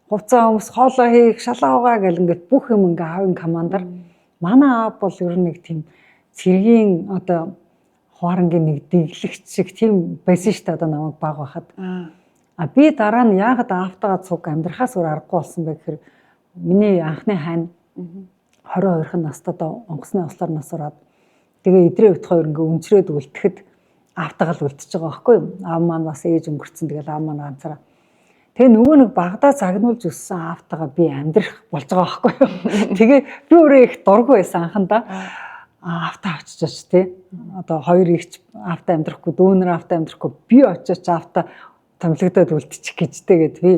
Хувцас өмс хоолоо хийх, шалаа угаа гэл ингээд бүх юм ингээ аавын командаар. Манай аав бол ер нь нэг тийм цэргийн одоо хуарангийн нэг дэглэгч шиг тийм байсан шүү дээ одоо намайг баг байхад. Би дараа нь яагаад аавтайгаа цуг амьдрахаас өөр аргагүй болсон бэ гэхээр миний анхны хань 22 настад онгоцны ослоор нас ураад тэгээ идрээ бит хоёр ингээ өнчрөөд үлдэхэд аавтайгаа л үлдчихэж байгаа байхгүй юу. Аав маань бас ээж өнгөрцөн тэгэл аав маань ганцаараа. Тэгээ нөгөө нэг багадаа загнуулж өссөн аавтайгаа би амьдрах болж байгаа байхгүй юу. Тэгээ би өөрөө их дургүй байсан анхандаа. Аавтай очиж тий. Одоо хоёр ихч аавтай амьдрахгүй, дүүнэр аавтай амьдрахгүй би очиж аавтай томилогдоод үлдчих гэжтэй гэд би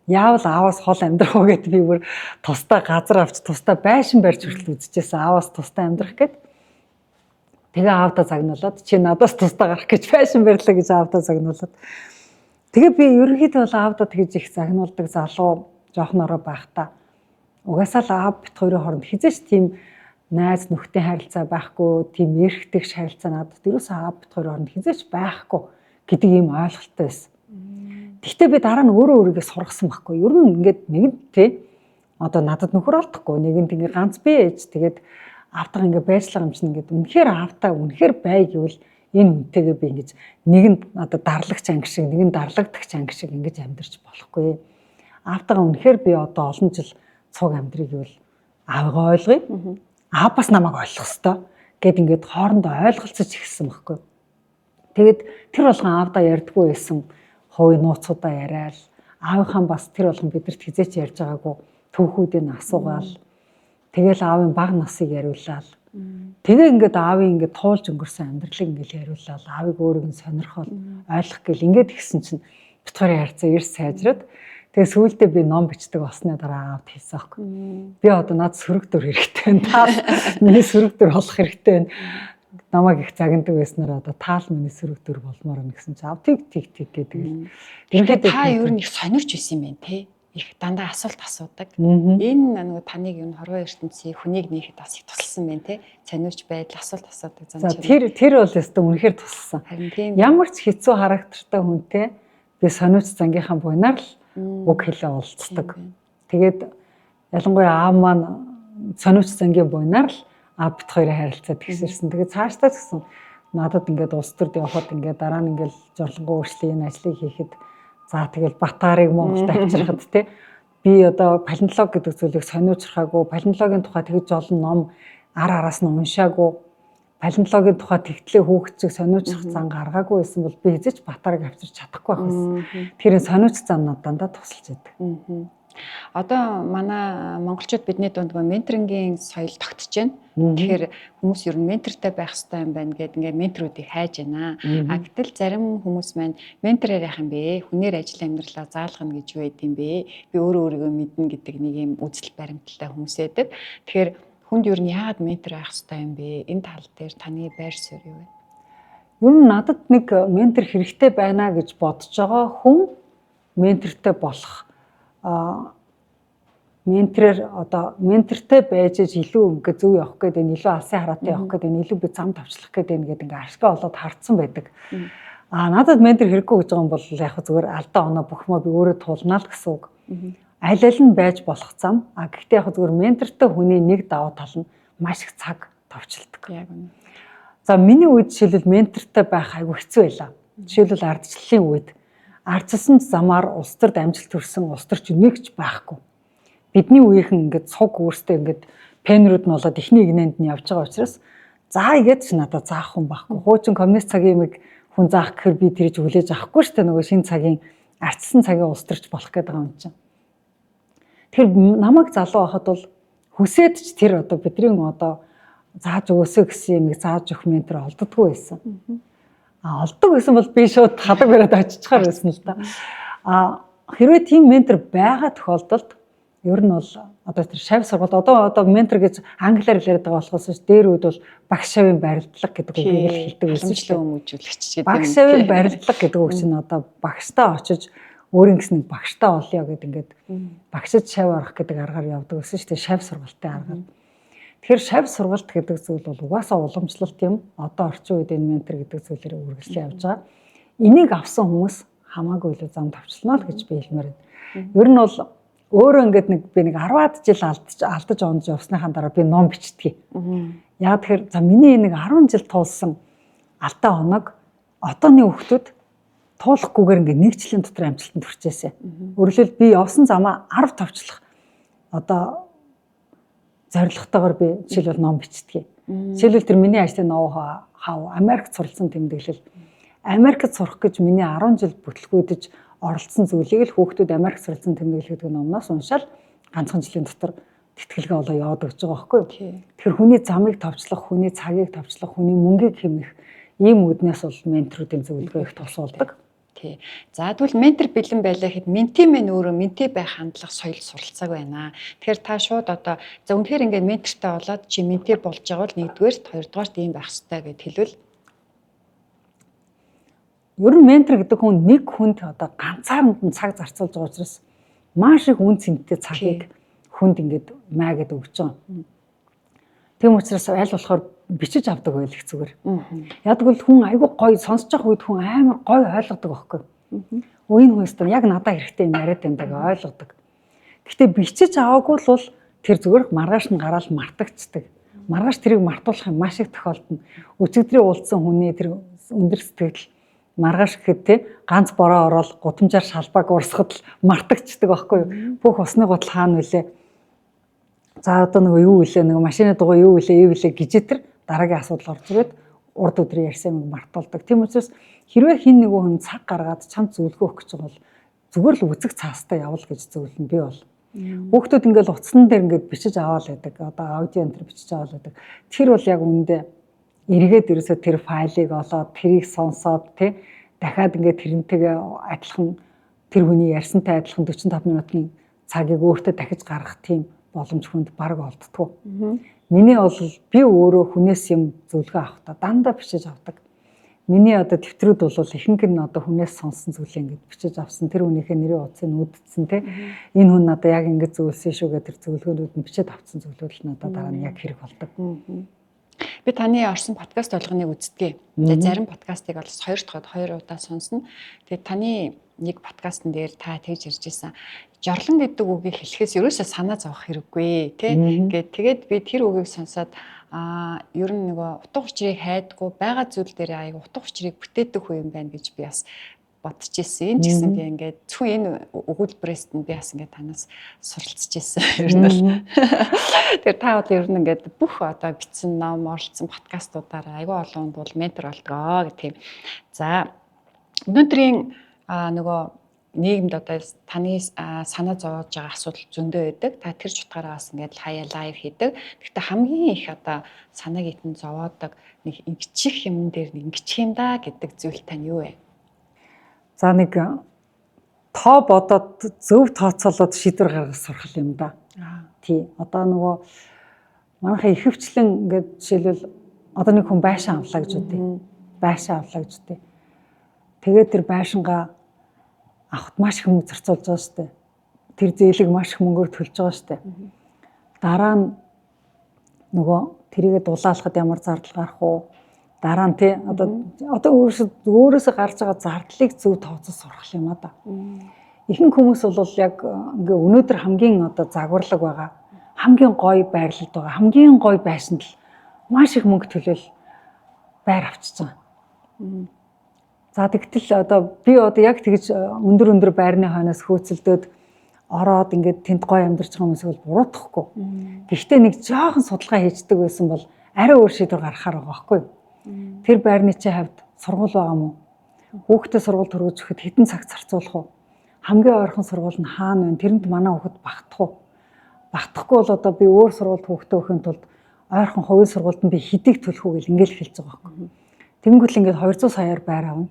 яавал ааваас хол амьдрах уу гэд би бүр тусдаа газар авч тусдаа байшин барьж хүртэл үзчихсэн ааваас тусдаа амьдрах гэд. Тэгээ аавдаа загнуулаад чи надаас тусдаа гарах гэж байшин барьлаа гэж аавдаа загнуулаад. Тэгээ би ерөнхийдөө бол аавдаа тэгж их загнуулдаг залуу жоохнороо байхдаа угаасаа л аав бит хоёрын хооронд хизээч тийм найз нөхдөд харилцаа байхгүй, тийм эрхтгч харилцаа надад ерөөсөө аав бит хоёрын хооронд хизээч байхгүй гэдэг ийм ойлголттой байсан. Гэхдээ би дараа нь өөрөө өөрийгөө сургасан байхгүй. Ер нь ингээд нэгэн тий одоо надад нөхөр олдохгүй. Нэгэнд ингээ ганц би ээж тэгээд аавтайгаа ингээ байжлага юм чинь ингээд үнэхээр аавтай үнэхээр бай гэвэл энэ үнтэйгээ би ингэж нэгэнд одоо дарлагч анги шиг, нэгэн дарлагдагч анги шиг ингэж амьдарч болохгүй. Аавтайгаа үнэхээр би одоо олон жил цуг амьдрыг гэвэл аавгаа ойлгоё. Аав бас намайг ойлгох ёстой гэд ингээд хоорондоо ойлголцож эхэлсэн байхгүй. Тэгээд тэр болгон аавдаа ярьдаггүй байсан. Хой нууцудаа яриад аавынхаа бас тэр болгон бидэрт хизээч ярьж байгаагүй түүхүүдийг асуугаал тэгэл аавын баг насыг яриулаад тэгээ ингээд аавын ингээд туулж өнгөрсөн амьдралыг ингээд яриулаад аавыг өөрийг нь сонирхол ойлгох гэл ингээд гисэн чинь бит хоёрын харьцаа эрс сайжраад тэгээ сүүлдээ би ном бичдэг болсны дараа аавд хэлсэн аахгүй би одоо над сөрөг дөр хэрэгтэй байна та миний сөрөг дөр болох хэрэгтэй байна намайг их загнадаг байснаар одоо таал миний сөрөг дөр болмоор байна гэсэн чинь тэг гэдэг. Тэгэхээр та ер нь их сонирч байсан юм байна те. Их дандаа асуулт асуудаг. Энэ нэг таныг юу хорвоо ертөнцийн хүнийг нээхэд бас их тусалсан байна те. Сонирч байдал асуулт асуудаг зам чинь. Тэр бол өстө үнэхээр тусалсан. Ямар ч хэцүү характертай хүнтэй би сонирч зангийнхаа буйнаар л үг хэлээ уулздаг. Тэгээд ялангуяа аав маань сонирч зангийн буйнаар л аав бит хоёрын харилцаа тэгшэрсэн. Тэгээд цаашдаа ч гэсэн надад ингээд улс төрд явхад ингээд дараа нь ингээд жорлонгоо өөрчлөлийн энэ ажлыг хийхэд за тэгэл Батарыг Монголд авчирхад те би одоо палеонтолог гэдэг зүйлийг сониучрахаагүй, палеонтологийн тухай тэгж олон ном араас нь уншаагүй, палеонтологийн тухай тэгтлээ хүүхчиг сониучрах зан гаргаагүй байсан бол би хэзээ ч Батарыг авчирч чадахгүй байх байсан. Тэр сониуч зам надад дандаа тусалж байдаг. Одоо манай монголчууд бидний дунд менторингийн соёл тогтож байна. Тэгэхээр хүмүүс ер нь ментортай байх хэрэгтэй юм байна гэдэг ингээд менторуудыг хайж байна. Гэтэл зарим хүмүүс маань ментороор яах юм бэ? Хүнээр ажил амьдралаа заалгана гэж юу байд юм бэ? Би өөрөө өөрийгөө мэднэ гэдэг нэг юм үзэл баримталтай хүмүүс байдаг. Тэгэхээр Хүнд ер нь яагаад ментор байх хэрэгтэй юм бэ? Энэ тал дээр таны байр суурь юу вэ? Ер нь надад нэг ментор хэрэгтэй байна гэж бодож байгаа хүн ментортой болох. Ментортой байж илүү ингээ зөв явах гэдэг, илүү алсын хараатай явах гэдэг, илүү би зам тавчлах гэдэг ингээ ашигтай болоод хардсан байдаг. Надад ментор хэрэггүй гэж байгаа юм бол яг зүгээр алдаа оноо бүх маа би өөрөө туулнаа л гэсэн үг. Аль аль нь байж болох зам. Гэхдээ яг зүгээр ментортой хүний нэг давуу тал нь маш их цаг товчилдог. Яг үнэ. За миний үед жишээлбэл ментортой байх айгүй хэцүү байлаа. Жишээлбэл ардчлалын үед ардчилсан замаар улс төрд амжилт төрсөн улс төрч нэг ч байхгүй. Бидний үеийнхэн ингээд цуг өөртөө ингээд пенрүүд нь болоод ихний игнэнд нь явж байгаа учраас заа игээд ч надад заах хүн байхгүй. Хуучин коммунист цагийн юмыг хүн заах гэхээр би тэрж хүлээж авахгүй шүү дээ. Нөгөө шинэ цагийн ардчилсан цагийн улс төрч болох гэдэг юм чинь. Тэр намайг залуу байхад бол хүсээд ч тэр одоо бидний одоо зааж өгөөсэй гэсэн юмыг зааж өгөх ментор олддоггүй байсан. Олдог гэсэн бол би шууд хадаг бариад очичхаар байсан л да. Хэрвээ тийм ментор байгаа тохиолдолд ер нь бол одоо тэр шав сургалт одоо ментор гэж англиар яриад байгаа болохоос дээр үед бол багш шавын барилдлага гэдэг үгийг хэлдэг байсан шүү дээ. Хүмүүжүүлэгч гэдэг юм. Багш шавын барилдлага гэдэг үг чинь одоо багштаа очиж өөрийн гэсэн нэг багштаа олъё гэдэг ингээд багшид шав арах гэдэг аргаар явдаг гэсэн шүү дээ. Шав сургалтын аргаар. Тэгэхээр шав сургалт гэдэг зүйл бол угаасаа уламжлалт юм. Одоо орчин үед энэ ментор гэдэг зүйлээр үргэлжлэн явж байгаа. Энийг авсан хүмүүс хамаагүй илүү зам тавчлана л гэж би хэлмээр байна. Ер нь бол өөрөө ингээд би нэг 10-аад жил алдаж онж явсныхаа дараа би ном бичдэг. Яа тэгэхээр за миний нэг 10 жил туулсан алдаа оног одооны хүүхдүүд туулахгүйгээр ингээд нэг жилийн дотор амжилтанд хүрчээсэ. Өөрөлдөл би явсан замаа 10 тавчлах одоо зорилготойгоор би жишээлбэл ном бичдэг. Жишээлбэл тэр миний ажлын ноу хав Америкт суралцсан тэмдэглэл. Америкт сурах гэж миний 10 жил бүтлгүүдэж оролцсон зүйлийг л хүүхдүүд Америк суралцсан тэмдэглэл гэдэг номноос уншаал ганцхан жилийн дотор тэтгэлгээ болоо яваад өгч байгаа байхгүй юу? Тэгэхээр хүний замыг товчлох, хүний цагийг товчлох, хүний мөнгийг хэмнэх ийм үднээс бол менторуудын зөвлөгөө их тус болдог. Тий. За тэгвэл ментор бэлэн байлаа гэхэд менти мэн өөрөө менти байх хандлага соёл суралцааг байна. Тэгэхээр та шууд одоо за үнэхээр ингээд ментортой болоод чи менти болж байгаа бол нэгдүгээрт хоёрдугаарт ийм байх хэрэгтэй гэд хэлвэл ер нь ментор гэдэг хүн нэг хүнд одоо ганцаард нь цаг зарцуулж байгаа учраас маш их үн цэнтэй цагийг хүнд ингээд маягаад өгч байгаа. Тийм учраас аль болохоор бичиж авдаг байл их зүгээр. Яг л хүн айгүй гоё сонсож байгаа үед хүн амар гоё ойлгодог байхгүй. Үеийн хүн өстөр яг надад хэрэгтэй юм яриад байдаг ойлгодог. Гэхдээ бичиж аваагүй л бол тэр зүгээр маргааш нь гараал мартагдцдаг. Маргааш тэрийг мартуулах юм маш их тохиолдно. Өчигдрийн уулзсан хүний тэр өндөр сэтгэл маргааш гэхэд те ганц бороо ороод гудамжаар шалбааг урсгад л мартагдцдаг байхгүй юу? Бүх усны гутал хаана вүлээ? За одоо нөгөө юу вүлээ? Нөгөө машины дугаа юу вүлээ? Юу вүлээ гэж тэр дараагийн асуудал орж ирээд урд өдрийн ярьсан юм мартуулдаг. Тийм учраас хэрвээ хин нэгэн хүн цаг гаргаад чамд зөвлөгөө өгөх гэж байгаа бол зүгээр л үзэг цаастай явал гэж зөвлөн би бол. Хүүхдүүд ингээл утасны дээр ингээд бичиж аваад байдаг. Одоо аудио энтер бичиж аваад байдаг. Тэр бол яг үүндээ эргээд ерөөсөө тэр файлыг олоод тэрийг сонсоод тий дахиад ингээд тэрнтэйгээ адилхан тэр хүний ярьсантай адилхан 45 минутын цагийг өөртөө дахиж гаргах тийм боломж хүнд бараг олддгоо. Миний бол би өөрөө хүнээс юм зөвлөгөө авахдаа дандаа бичиж авдаг. Миний одоо тэмдрүүд бол ихэнх нь одоо хүнээс сонсон зүйлээ ингээд бичиж авсан. Тэр хүнийхээ нэрийн утсыг үүдсэн тий. Энэ хүн надад яг ингэж зөвлөсөн шүү гэдэг тэр зөвлөгөөнүүд нь бичиж авсан зөвлөгөөл надад дараа нь яг хэрэг болдог. Би таны орсон подкаст болгоныг үздэг. Тэгээ зарим подкастыг бол 2 удаа сонсно. Тэгээ таны нэг подкастн дээр та тэгж ирж исэн. Жорлон гэдэг үгийг хэлэхээс ерөөсөө санаа зовох хэрэггүй тий. Тэгээд би тэр үгийг сонсоод ер нь нөгөө утга учирыг хайдгүй байгаа зүйл дээр аяг утга учирыг бүтээдэг хүн юм байна гэж би бас бодож ирсэн. Энэ ч гэсэн би ингээд зөвхөн энэ өгүүлбэрээс нь би бас ингээд танаас суралцж ирсэн. Ер нь бол. Тэгэхээр та бол ер нь ингээд бүх одоо бичсэн ном, оролцсон подкастуудаараа аягүй олон бол ментор болдгоо гэх тийм. За өнөөдрийн нөгөө нийгэмд одоо таны санаа зовоож байгаа асуудал зөндөө байдаг. Та тэр чутгаараа бас ингээд хаяа лайв хийдэг. Гэхдээ хамгийн их одоо санааг итэн зовоодог нэг ингэчих юм дээр ингэчих юм да гэдэг зүйл тань юу вэ? За нэг тоо бодоод зөв тооцоолоод шийдвэр гаргах сурхал юм да. Тий. Одоо нөгөө Манайхаа ихэвчлэн ингээд жишээлбэл одоо нэг хүн байшин авлаа гэж үтэй. Байшин авлаа гэж үтэй. Тэгээд тэр байшингаа авахт маш их мөнгө зарцуулж байгаа шүү дээ. Тэр зээлийг маш их мөнгөөр төлж байгаа шүү дээ. Дараа нь нөгөө тэрийгэ дулаалахад ямар зардал гарах уу? Дараа нь тий одоо өөрөөсөө гарч байгаа зардлыг зөв тооцож сурах юм а да. Ихэнх хүмүүс бол яг ингээ өнөөдөр хамгийн одоо загварлаг байгаа, хамгийн гоё байрлалд байгаа, хамгийн гоё байшинд л маш их мөнгө төлөөл байр авчиж байгаа. За тэгтэл одоо би одоо яг тэгж өндөр байрны хойноос хөөцөлдөөд ороод ингээд тэнд гоё амьдарч байгаа хүмүүсийг бол буруутгахгүй. Гэхдээ нэг жоохон судалгаа хийждэг байсан бол арай өөр шийдвэр гаргахаар байгаа байхгүй юу? Тэр байрны чинь хавьд сургууль байгаа мó? Хүүхдээ сургууль төрөөж өгөхөд хэдэн цаг зарцуулах уу? Хамгийн ойрхон сургууль нь хаана вэ? Тэрэнд манай хүүхэд багтах уу? Багтахгүй бол одоо би өөр сургуульд хүүхдээ өгөхийн тулд ойрхон хувийн сургуульд нь би хэдийг төлөх үү гэл ингээл хэлж байгаа байхгүй. Тэнгүүл ингээд 200 саяар байр авна.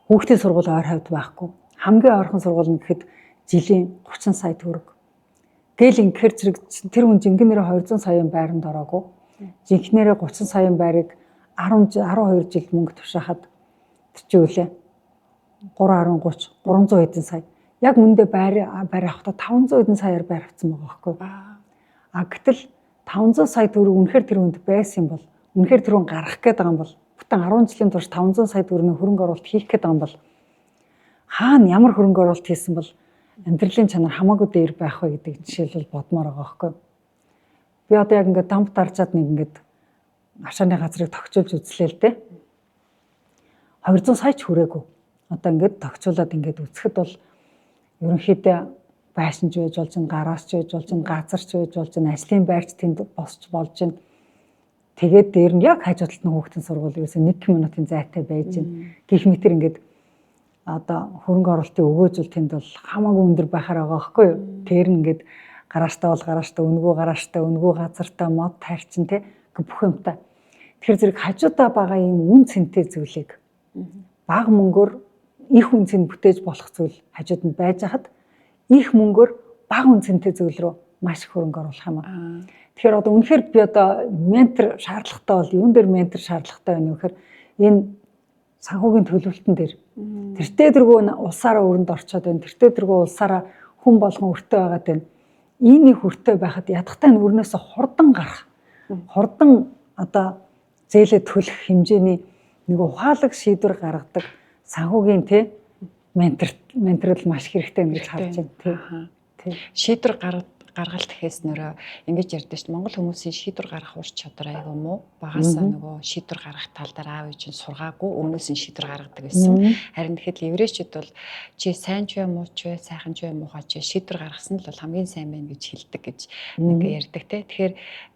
Хүүхдийн сургууль ойр хавьд байхгүй. Хамгийн ойрхон сургууль нь гэхэд жилийн 30 сая төгрөг. Гэл ингэхэр зэрэг тэр хүн жинхэнээр 200 саяын байранд ороогүй. Жинхнэрээ 30 саяын байрыг 12 жил мөнгө тушаахад тэр чинь үлээ 330 300 хэдэн сая. Яг үндэ байр авахдаа 500 хэдэн саяар байр авсан байгаа байхгүй. Гэтэл 500 сая төгрөг үнэхээр тэр хүнд байсан юм бол үнэхээр тэр хүн гаргах гээд байгаа юм бол бүтэн 10 жилийн турш 500 сая төгрөгийн хөрөнгө оруулалт хийх гээд байгаа юм бол хаана ямар хөрөнгө оруулалт хийсэн бол амьдралын чанар хамаагүй дээр байх вэ гэдэг жишээлбэл бодмоор байгаа байхгүй. Би одоо яг ингээд дамп дарчаад нэг ингээд ашааны газрыг тогтчулж үзлээ л дээ. 200 сая ч хүрээгүй. Одоо ингээд тогтчуулаад ингээд үзэхэд бол ерөнхийдөө байшинч байж болж, гараасч байж болж, газарч байж болж, ажлын байрч тэнд босч болж байна. Тэгээд дээр нь яг хажуу талд нь хүүхдийн сургууль ерөөсөө 1 минутын зайтай байж байна. Гэх мэтэр ингээд одоо хөрөнгө оруулалтын өгөөжл тэнд бол хамаагүй өндөр байхаар байгаа байхгүй юу? Тэр нь ингээд гарааштай бол гарааштай, өнгөө газартай, мод тайрчин те бүх юмтай. Тэгэхээр зэрэг хажуудаа байгаа юм үн цэнтэй зүйлийг бага мөнгөөр их үн цэнд бүтээж болох зүйл хажууд нь байж хахад их мөнгөөр бага үн цэнтэй зүйл рүү маш их хөрөнгө оруулах юм аа. Тэгэхээр одоо үнэхээр би одоо ментор шаардлагатай бол юун дээр ментор шаардлагатай байна вэ гэхээр энэ санхүүгийн төлөвлөлтөн дээр тэртээ дэргөө улсаараа өрөнд орчоод байна. Тэртээ дэргөө улсаараа хүн болгон өртөө байгаад байна. Ийнийг өртөө байхад ядахтай нь өрнөөс хурдан гарах. Хурдан одоо зээлээ төлөх хэмжээний нэг ухаалаг шийдвэр гаргадаг санхүүгийн те менторл маш хэрэгтэй гэж харж байна тий. Шийдвэр гаргалт гэхээс нөрөө ингэж ярьдээ шүү дээ. Монгол хүмүүсийн шийдвэр гаргах ур чадвар айгүй муу. Багасаа нөгөө шийдвэр гаргах тал дээр аав ээж нь сургаагүй өмнөөс нь шийдвэр гаргадаг гэсэн. Харин тэгэхэд еврейчүүд бол чи сайн ч вэ муу ч вэ сайхан ч вэ муухай ч вэ шийдвэр гаргасан л бол хамгийн сайн байна гэж хэлдэг гэж нэг ярьдаг те. Тэгэхээр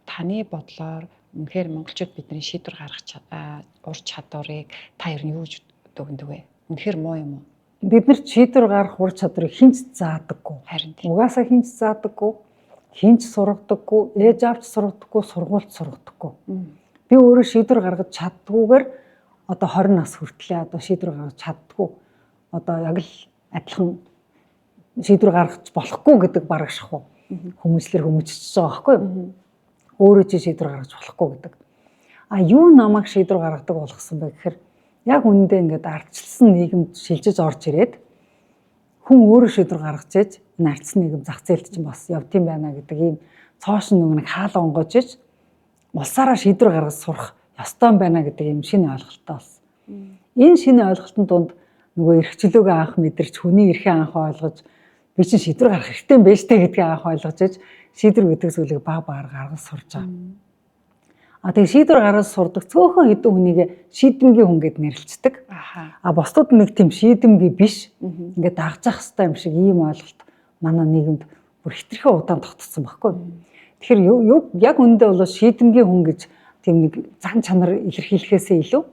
таны бодлоор үнэхээр монголчууд бидний шийдвэр гаргах ур чадварыг та ер нь юу гэж дүгнэдэг вэ? Үнэхээр муу юм уу? Бид нар шийдвэр гаргах ур чадварыг хинч заадаггүй. Харин угаасаа хинч заадаггүй, хинч сургадаггүй, ээж авч сургадаггүй, сургуульд сургадаггүй. Би өөрөө шийдвэр гаргаж чаддгүйгээр одоо 20 нас хүртлээ одоо шийдвэр гаргаж чаддгүй. Одоо яг л адилхан шийдвэр гаргаж болохгүй гэдэг бараг шахуу. Хүмүүжлэр хүмүүжчихэж байгаа байхгүй юу? Өөрөө чи шийдвэр гаргаж болохгүй гэдэг. Юу намайг шийдвэр гаргадаг болгосон бэ гэхээр яг үнэндээ ингээд ардчилсан нийгэмд шилжиж орж ирээд хүн өөрөө шийдвэр гаргаж ээж энэ ардчилсан нийгэм зах зээлд чинь бас явдсан байна гэдэг ийм цоошин нэг хаалга онгойж ээж улсаараа шийдвэр гаргаж сурах ёстой байна гэдэг ийм шинэ ойлголттой болсон. Энэ шинэ ойлголтын дунд нөгөө эрхчлөөгөө анх мэдэрч хүний эрхээ анх ойлгож би чинь шийдвэр гаргах хэрэгтэй юм байна штэ гэдгийг анх ойлгож ээж шийдвэр гэдэг зүйлийг баг багаар гаргаж сурж байгаа. Тэгээ шийдвэр гаргаж сурдаг цөөхөн хэдэн хүнийг шийдэмгийн хүн гэд нэрлэлцдэг. Бусдад нэг тийм шийдэмгийн биш. Ингээд дагжих хэвээр юм шиг ийм ойлголт манай нийгэмд бүр хитрхээ удаан тогтцсон байхгүй. Тэгэхээр яг үндэ бол шийдэмгийн хүн гэж тийм нэг зан чанар илэрхийлэхээсээ илүү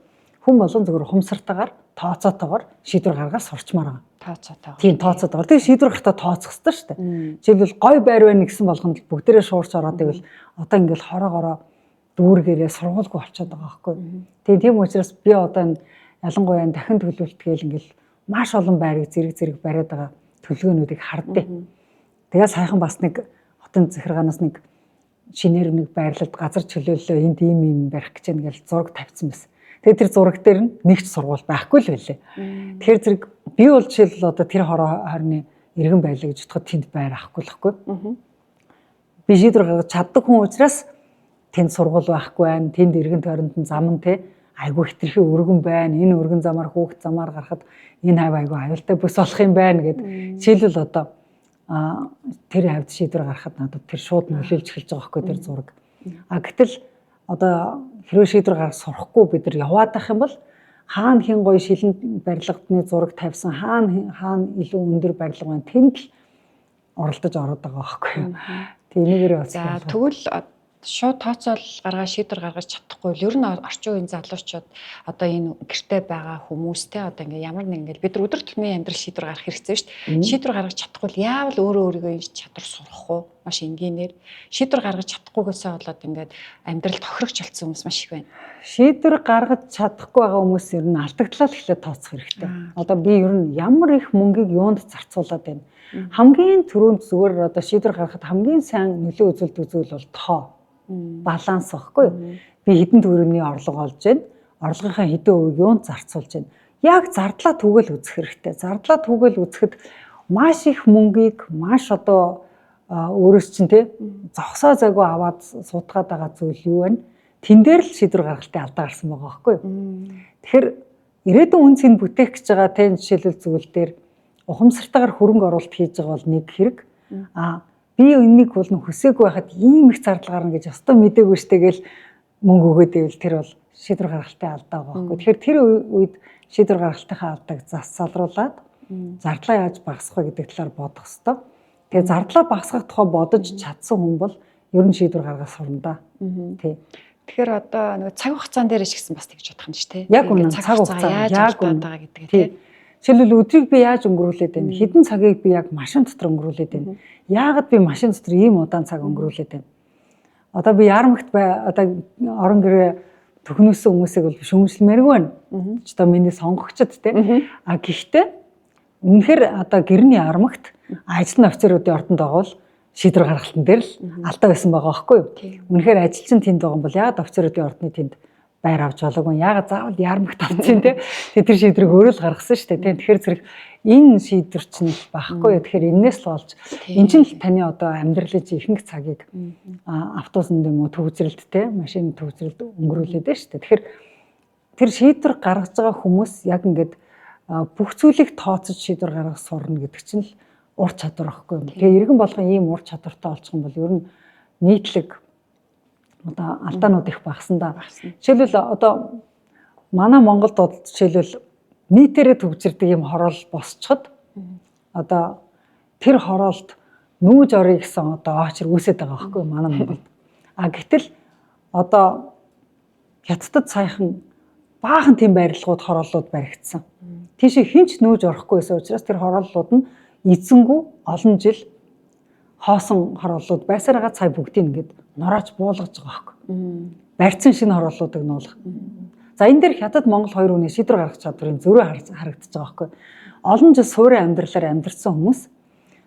хүн болон зөвхөн ухамсартайгаар тооцоотойгоор шийдвэр гаргаж сурчмаар байгаа. Тооцоотойгоор. Тийм тооцоотойгоор. Тэгээ шийдвэр гаргахтаа тооцох хэрэгтэй шүү дээ. Жишээлбэл гой байр байна гэсэн болгонд бүгдээрээ шуурч ороод ивэл одоо ингээд хороогороо дүүргээрээ сургуулгүй болчиход байгаа байхгүй. Тийм учраас би одоо энэ ялангуяа дахин төлөвлөлт гээл ингээл маш олон байрыг зэрэг бариад байгаа төлөвлөгөөнүүдийг хардъя. Тэгээ сайхан бас нэг хотын захиргаанаас нэг шинээр нэг байрлалд газар чөлөөллөө энд ийм барих гэж байна гэж зураг тавьсан байсан. Тэгээд тэр зураг дээр нэгч сургууль байхгүй л байлээ. Тэгэхээр зэрэг би бол жишээлбэл одоо тэр хорны иргэн байлаа гэж бодоход тэнд байр авахгүй л байхгүй. Би шийдвэр гаргаж чаддаг хүн учраас тэнд сургууль байхгүй байна. Тэнд иргэн тойронд нь зам нь те айгүй хитрхи өргөн байна. Энэ өргөн замаар хүүхд замаар гарахад энэ айгүй аюултай бус болох юм байна гэд жишээлбэл одоо тэр хавьд шийдвэр гаргахад надад тэр шууд нөлөөлж эхэлж байгаа байхгүй тэр зураг. Гэтэл одоо хэрвээ шийдвэр гаргаж сурахгүй бид нар яваад байх юм бол хаана хин гоё шилэн барилгадны зураг тавьсан хаана илүү өндөр барилга байна тэнд л оролдож ороод байгаа байхгүй юу. Тэг энийгээрээ бас. За тэгвэл шууд тооцоол гаргаад шийдвэр гаргаж чадахгүй л ер нь орчин үеийн залуучууд одоо энэ гэртээ байгаа хүмүүстэй одоо ингээ ямар нэг ингээл бид нар өдөр тутмын амьдрал шийдвэр гаргах хэрэгцээ шүү дээ. Шийдвэр гаргаж чадахгүй л яавал өөрөө өөрийгөө энэ чадвар сурах уу маш энгийнээр шийдвэр гаргаж чадахгүйгээсээ болоод ингээд амьдрал тохирогч болсон хүмүүс маш их байна. Шийдвэр гаргаж чадахгүй байгаа хүмүүс ер нь алдагдлаа л эхлээд тооцох хэрэгтэй. Одоо би ер нь ямар их мөнгийг юунд зарцуулаад байна. Хамгийн түрүүнд зүгээр одоо шийдвэр гаргахад хамгийн сайн нөлөө үзүүлдэг зүйл бол тоо. Баланс واخгүй. Би хэдэн төгрөгийн орлого олж байна. Орлогынхаа хэдэн хувийг юунд зарцуулж байна. Яг зардлаа түгэл үзэх хэрэгтэй. Зардлаа түгэл үзэхэд маш их мөнгийг маш одоо өөрөөс чинь те зогсоо загуу аваад суудгаад байгаа зүйл юу вэ? Тэн дээр л шийдвэр гаргалтын алдаа гарсан байгаа байхгүй юу? Тэгэхээр ирээдүйн үн цэнийг бүтээх гэж байгаа те жишээлбэл зүйл дээр ухамсартайгаар хөрөнгө оруулалт хийж байгаа бол нэг хэрэг. Би энийг бол хүсээгүй байхад ийм их зардал гарна гэж өстой мэдээгүй штэ гэл мөнгө өгөөд ивэл тэр бол шийдвэр гаргалтын алдаа байгаа байхгүй. Тэгэхээр тэр үед шийдвэр гаргалтынхаа алдааг залруулад зардлаа яаж багасгах вэ гэдэг талаар бодох ёстой. Тэгээ зардлаа багасгах тухай бодож чадсан хүн бол ер нь шийдвэр гаргах сурна да. Тий. Тэгэхээр одоо нэг цаг хугацаан дээр ч гэсэн бас тэгж бодох юм шүү дээ. Яг үнэн цаг хугацаа яаж байгаа гэдэг тий. Жишээлбэл өдрийг би яаж өнгөрүүлээд байна? Хэдэн цагийг би яг машин дотор өнгөрүүлээд байна? Яагаад би машин дотор ийм удаан цаг өнгөрүүлээд байна? Одоо би яармагт одоо орон гэрээ төхнөөсөн хүмүүсийг бол шүүмжлэмээргүй байна. Ч одоо миний сонгогчд те. Гэхдээ үнэхээр одоо гэрний яармагт ажил нь офицеруудын ордонд байгаа бол шийдвэр гаргалтан дээр л алдаа байсан байгаа байхгүй юу? Үнэхээр ажилчин тэнд байгаа юм бол яагаад офицеруудын ордны тэнд байр авч болоогүй яагаад заавал яармагт авчихын те. Тэр шийдвэрийг өөрөө л гаргасан шүү дээ. Тэгэхээр зэрэг энэ шийдвэр чинь байхгүй юу. Тэгэхээр энээс л болж эн чинь л таны одоо амьдралын ихэнх цагийг автобусанд юм уу төвзрэлт те машин төвзрэлт өнгөрүүлээд байна шүү дээ. Тэгэхээр тэр шийдвэр гаргаж байгаа хүмүүс яг ингээд бүх зүйлийг тооцож шийдвэр гаргах сурна гэдэг чинь л ур чадвар байхгүй юу. Тэгээ иргэн болгон ийм ур чадвартай олчих юм бол ер нь нийтлэг одоо алдаанууд их багсан да. Жишээлбэл одоо манай Монголд бол жишээлбэл нийтээрээ төвчирдэг юм хороол босчоход одоо тэр хороолт нүүж орё гэсэн одоо очир үүсэт байгаа байхгүй манай Монголд. Гэтэл одоо хятадд саяхан баахан тийм барилгууд хорооллууд баригдсан. Тийшээ хинч нүүж орохгүй байсан учраас тэр хорооллууд нь эзэнгүү олон жил хоосон хорооллууд байсараа цай бүгдийг ингээд нурааж буулгаж байгаа байхгүй. Барьцсан шинэ хорооллуудыг нуулах. За энэ дээр хятад Монгол хоёр хүний шийдвэр гаргах чадварын зөрөө харагдаж байгаа байхгүй. Олон жил суурин амьдралаар амьдарсан хүмүүс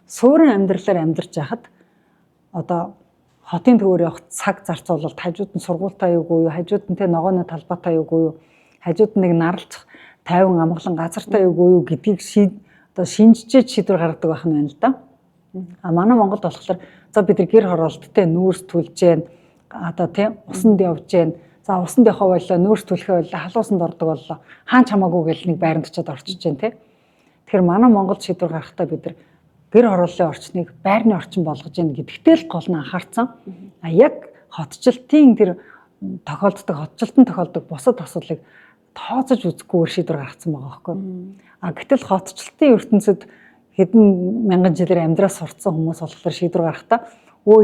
суурин амьдралаар амьдарч байхад одоо хотын төвөөр явах цаг зарцуулалт хажууд нь сургуультай юугүй юу, хажууд нь тэ ногооны талбайтай юугүй юу, хажууд нь нэг наралцах 50 амгалан газартай юугүй юу гэдгийг одоо шинжижээд шийдвэр гаргадаг байх нь байна л да. Манай Монголд болохоор за бид нар гэр хороолттой нүүрс түлж जैन одоо тийм усанд явж जैन. За усанд явах байлаа нүүрс түлхээ байлаа халуусанд ордог боллоо. Хаан чамаагүй гэл нэг байранд очиод орчиж जैन тий. Тэгэхээр манай Монголд шийдвэр гаргахтаа бид нар гэр хорооллын орчныг байрны орчин болгож जैन гэдэгтэй л гол нь анхаарсан. Яг хотчлтын тэр хотчлтын тохиолдог бусад асуудлыг тооцож үзэхгүйгээр шийдвэр гаргацсан байгаа байхгүй. Гэтэл хотчлтын ертөнцид хэдэн мянган жилээр амьдраас сурцсан хүмүүс болохоор шийдвэр гаргахтаа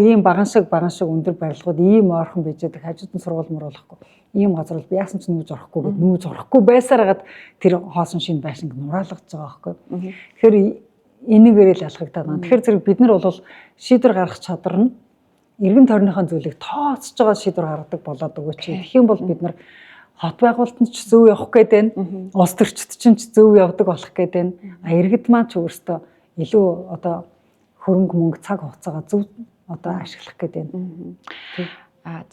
ийм баган шиг өндөр барилгууд ийм ойрхон bijээдэг хажууд нь сургууль мууруулахгүй. Ийм газар бол яасан ч нүүж орохгүй гэд нүүж орохгүй байсараад тэр хоосон шин байшинг нураалгаж байгаа байхгүй. Тэгэхээр энийгээрээ л ялгагдаад байна. Тэгэхээр зэрэг бид нар бол шийдвэр гаргах чадвар нь эргэн тойрныхоо зүйлийг тооцож байгаа шийдвэр гаргадаг болоод өгөөч. Тэгэх юм бол бид нар хот байгуулалтанд ч зөв явах гээд байна. Улс төрчид ч зөв явдаг болох гээд байна. Иргэд маань ч өөрсдөө илүү одоо хөрөнгө мөнгө цаг хугацаагаа зөв одоо ашиглах гэдэг юм.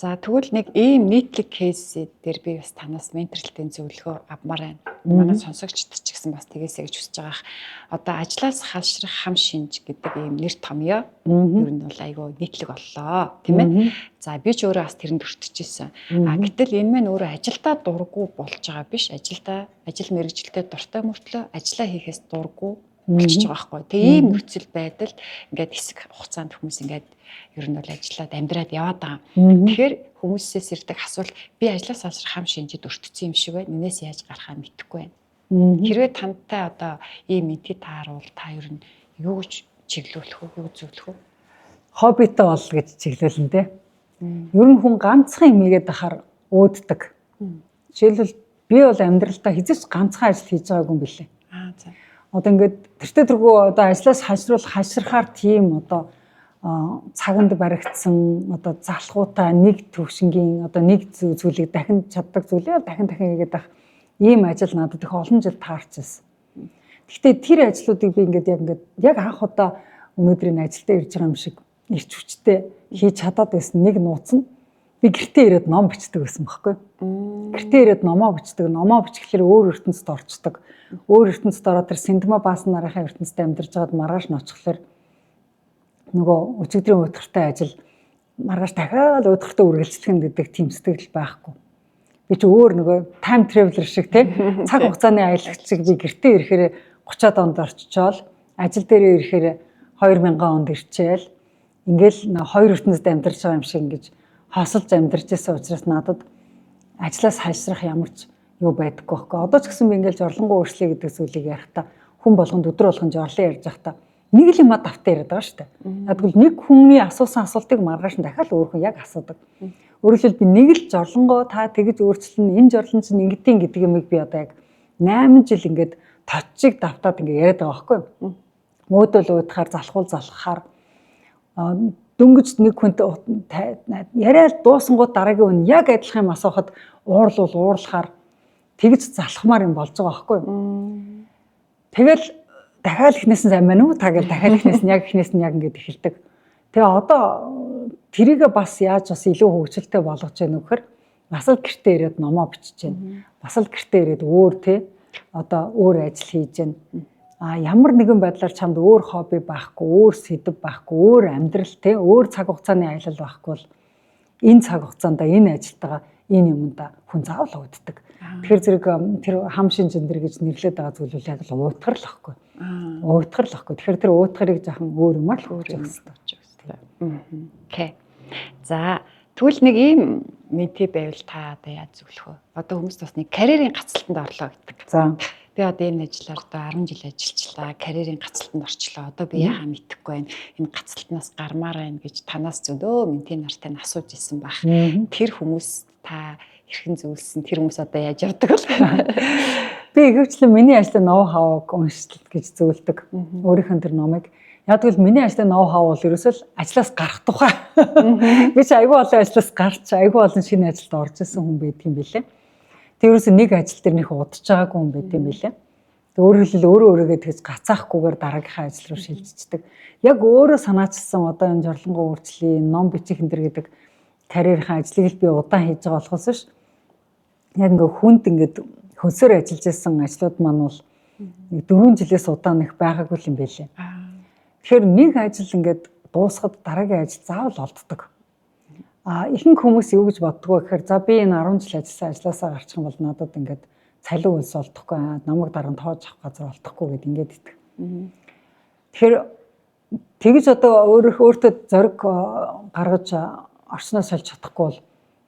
За тэгвэл нэг ийм нийтлэг кейс дээр би бас танаас менторлтын зөвлөгөө авмаар байна. Манай сонсогчдод ч гэсэн бас тгээсэй гэж хүсэж байгаа. Одоо ажлаас халшрах хам шинж гэдэг ийм нэр томьёо ер нь бол айгүй нийтлэг боллоо, тийм ээ. За би ч өөрөө бас тэрэнд өртөжсэн. Гэтэл энэ мань өөрөө ажилдаа дурггүй болж байгаа биш. Ажил мэргэжилтэд дуртай мөртлөө ажиллаа хийхээс дурггүй болчихж байгаа байхгүй. Тэгээ ийм нөхцөл байдал ингээд хэсэг хугацаанд хүмүүс ингээд ер нь бол ажиллаад амьдраад яваад байгаа. Тэгэхээр хүмүүсээс ирдэг асуулт би ажлаас салшрах хам шинжид өртсөн юм шиг байна. Энээс яаж гарахаа мэдэхгүй байна. Хэрвээ тантай одоо ийм мэдээ тааруул та ер нь юу гэж чиглүүлэх үү, юу зөвлөх үү? Хоббитой бол гэж чиглүүлэн дээ. Ер нь хүн ганцхан юм игээд ахаар өөддөг. Жишээлбэл би бол амьдралдаа хизээч ганцхан ажил хийж байгаагүй юм билээ. За. Одоо ингээд тэртээ тэргүй одоо ажлаас хашрахаар тийм одоо цаганд баригдсан одоо залхуутай нэг төвшингийн одоо нэг зүйлийг дахин чаддаг зүйлээ дахин хийгээд ах ийм ажил надад их олон жил таарч байсан. Гэхдээ тэр ажлуудыг би ингээд яг анх удаа өнөөдрийн ажилдаа ирж байгаа юм шиг ирч хүчтэй хийж чадаад байсан нэг нууц нь би гэртээ ирээд ном бичдэг байсан байхгүй. Гэртээ ирээд номоо бичдэг. Номоо бичихлээр өөр ертөнцид орчдөг. Өөр ертөнцид ороод тэр Синдема Баасан нарынхаа ертөнцид амьдарч байгаад маргааш нь очихлоор нөгөө өчигдрийн уйтгартай ажил маргааш дахиад уйтгартай үргэлжлэх гэдэг тийм сэтгэл байхгүй. Би ч өөр нөгөө time traveler шиг тий цаг хугацааны аялагч шиг би гэртээ ирэхээр 30-аад онд орчичоол ажил дээрээ ирэхээр 2000 онд ирчээл ингээл хоёр ертөнцид амьдарч байгаа юм шиг ингэж хосолж амьдарч байсан учраас надад ажлаас хайшрах ямар ч юу байдаггүй байхгүй. Одоо ч гэсэн би ингээл жорлонгоо өөрчлөе гэдэг зүйлийг ярихдаа хүн болгонд өдөр болгон жорлон ярьж байхдаа нэг л юм давтаа яриад байгаа шүү дээ. Тэгвэл нэг хүний асуусан асуултыг маргааш нь дахиад өөр хүн яг асуудаг. Өөрөөр хэлбэл би нэг л жорлонгоо та тэгж өөрчлөн энэ жорлон чинь ингэдэм гэдэг юмыг би одоо яг 8 жил ингээд точиг давтаад ингээд яриад байгаа байхгүй. Мөөдөл уутахаар залхахаар дөнгөж нэг хүнт яриад дуусангууд дараагийн хүн яг адилхан юм асуухад уурлахаар тэгж залхмаар юм болж байгаа байхгүй. Тэгэл дахиад ихнээс нь сайн байна уу? Та гэж дахиад ихнээс нь яг ингэж эхэлдэг. Тэгээ одоо тэрийгээ бас яаж бас илүү хөгжилтэй болгож яах вэ гэхээр бас л гэртээ ирээд номоо бичиж байна. Бас л гэртээ ирээд өөр одоо өөр ажил хийж байна. Ямар нэгэн байдлаар чамд өөр хобби байхгүй, өөр сэдв байхгүй, өөр амьдрал өөр цаг хугацааны аялал байхгүй бол энэ цаг хугацаанд энэ ажилтайгаа энэ юмда хүн заавал ууддаг. Тэгэхээр зэрэг тэр хам шинжэн дэр гэж нэрлээд байгаа зүйл яг л уутгар л байхгүй. Уутгар л байхгүй. Тэгэхээр тэр уутгарыг жаахан өөр юмар л хөөж өгсөн. Окей. За тэгвэл нэг ийм мэдээ байвал та одоо яаж зөвлөх вэ? Одоо хүмүүс бас нэг карьерийн гацалтанд орлоо гэдэг. За. Би одоо энэ ажиллаар одоо 10 жил ажиллачлаа. Карьерийн гацалтанд орчлоо. Одоо би яхаа мэдэхгүй байна. Энэ гацалтнаас гармаар байна гэж танаас зөндөө ментийн нартай нь асууж ирсэн баг. Тэр хүмүүс та хэрхэн зөвлөсөн? Тэр хүмүүс одоо яаж явдаг вэ? Би ихэвчлэн миний ажлын ноу хавыг уншилт гэж зөвлөдөг. Өөрийнхөө тэр номыг. Яг тэгвэл миний ажлын ноу хав бол ерөөсөө ажлаас гарах тухай. Би ч айгүй олон ажлаас гарч айгүй олон шинэ ажилд орж исэн хүн байдаг юм билээ. Тэг ерөөсөө нэг ажил дээр нэх удаж байгаагүй хүн байдаг юм билээ. Тэг өөрөөр хэлбэл өөрийгөө тэгж гацаахгүйгээр дараагийнхаа ажил руу шилжчихдэг. Яг өөрөө санаачилсан одоо энэ жорлонгоо өөрчлөе, ном бичих энэ төр гэдэг карьерийнхаа ажлыг л би удаан хийж байгаа болохоос ш. Яг ингээ хүнд ингээд хөлсөөр ажиллаж байсан ажлууд маань бол 4 жилээс удаан их байгаагүй юм байлээ. Тэгэхээр нэг ажил ингээд дуусахад дараагийн ажил заавал олддог. Ихэнх хүмүүс юу гэж боддгоо гэхээр за би энэ 10 жил ажилласан ажлаасаа гарчих юм бол надад ингээд цалин үлс олдохгүй, намайг дараа нь тоож авах газар олдохгүй гэд ингээд итг. Тэгэхээр тэгж одоо өөртөө зориг гаргаж орчноос олж чадахгүй бол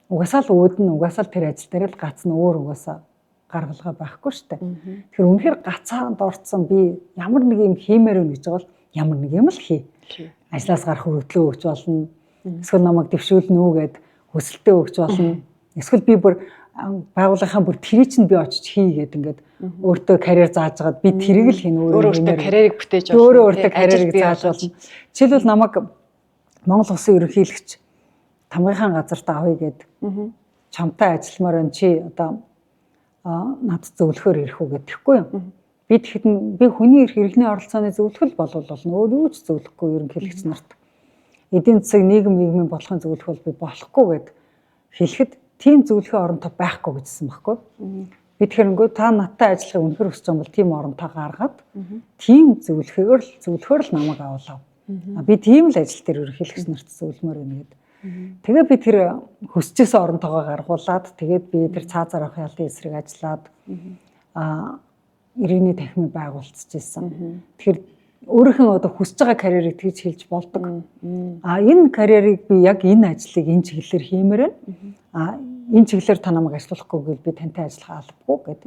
угаасаа л өөдөн угаасаа л тэр ажил дээр л гацна өөр угаасаа гаргалгаа байхгүй шүү дээ. Тэгэхээр үнэхээр гацаанд орцсон би ямар нэг юм хиймээр байна гэж байгаа бол ямар нэг юм л хий. Ажлаас гарах хүртлөө өгч болно. Эсвэл намайг дэвшүүлнэ үү гэд хүсэлтээ өгч болно. Эсвэл би бүр байгууллагынхаа бүр тэрийг чинь би очиж хийгээд ингээд өөртөө карьер зааж агаад би тэрийг л хийнэ өөртөө карьерийг бүтээж болно. Өөртөө карьерийг зааж болно. Жишээлбэл намайг Монгол Улсын ерөнхийлөгч тамгийнхаа газарт авъя гэд чамтай ажилламаар байна чи одоо надад зөвлөхөөр ирэх үү гэхгүй юм. Би тэгэхэд би хүний ирэх иргэний оролцооны зөвлөх болов болно. Өөр юу ч зөвлөхгүй ерөнхийлөгч нарт. эдийн засаг нийгмийн бодлогын зөвлөх бол би болохгүй гэд хэлэхэд тийм зөвлөхийн оронтой байхгүй гэжсэн байхгүй. Би тэгэхэрнгөө та надтай ажиллахыг үнэхээр хүсэж байгаа бол тийм оронтой гаргаад тийм зөвлөхөөр л намайг аваалаа. Би тийм л ажил дээр ерөнхийлөгч нарт зөвлөмөр байна гэдэг. Тэгээ би тэр хүсчихсэн оронтойгоо гаргуулад тэгээд би тэр цаазаар авах ялтын эсрэг ажиллаад иргэний танхимыг байгуулчихсан. Тэгэхээр өөрийнхөө одоо хүсэж байгаа карьерийг тэгж хэлж болдог. Энэ карьерийг би яг энэ ажлыг энэ чиглэлээр хиймээр байна. Энэ чиглэлээр та намайг ажиллуулахгүй гэвэл би тантай ажиллах албагүй гэд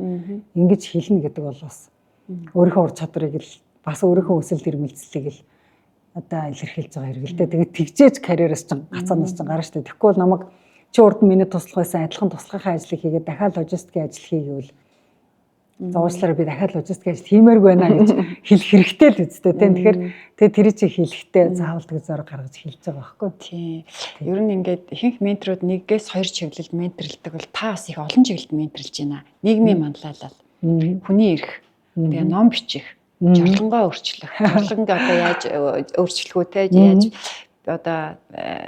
ингэж хэлнэ гэдэг бол бас өөрийнхөө ур чадварыг л бас өөрийнхөө өсөлт ирмэлцлийг л одоо илэрхийлж байгаа хэрэгэлтэй. Тэгээд тэгжээж карьераас ч гацаанаас ч гарна шүү дээ. Тэгэхгүй бол намайг чи урд нь миний туслах байсан адилхан туслахын ажлыг хийгээд дахиад логистикийн ажил хийгээвэл зовоочлаараа би дахиад логистикийн ажил хиймээргүй байна гэж хэлэх хэрэгтэй л үстэй тийм. Тэгэхээр тэр чи хэлэхдээ заавал тэг зориг гаргаж хэлж байгаа байхгүй. Тийм. Ер нь ингээд ихэнх менторууд нэгээс хоёр чиглэлд менторлдог бол та бас их олон чиглэлд менторлж байна. Нийгмийн манлайлал, хүний эрх, тэгээ ном бичих, жорлонгоо өөрчлөх. Жорлонг одоо яаж өөрчлөх үү те яаж одоо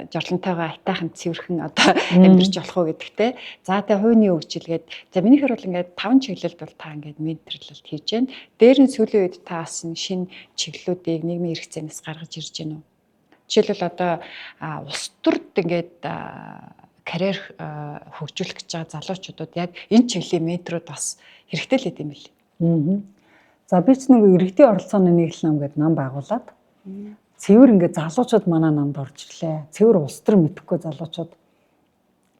жорлонтойгоо айтайхан цэвэрхэн одоо амьдрч болох уу гэдэгтэй. За тэгээ хувийн хөгжилгээд за минийхэр бол ингээд 5 чиглэлд бол та ингээд менторлолт хийж байна. Дээр нь сүүлийн үед та бас шинэ чиглэлүүдийг нийгмийн эрх зэнээс гаргаж ирж байна уу? Жишээлбэл одоо улс төрд ингээд карьер хөгжүүлэх гэж байгаа залуучуудад яг энэ чиглэлийн менторууд бас хэрэгтэй л гэдэм билээ. За би ч нэг иргэдийн оролцооны нийлэл нам гэдэг нам байгуулад цэвэр ингээд залуучууд манай намд орж ирлээ. Цэвэр улс төр мэдэхгүй залуучууд.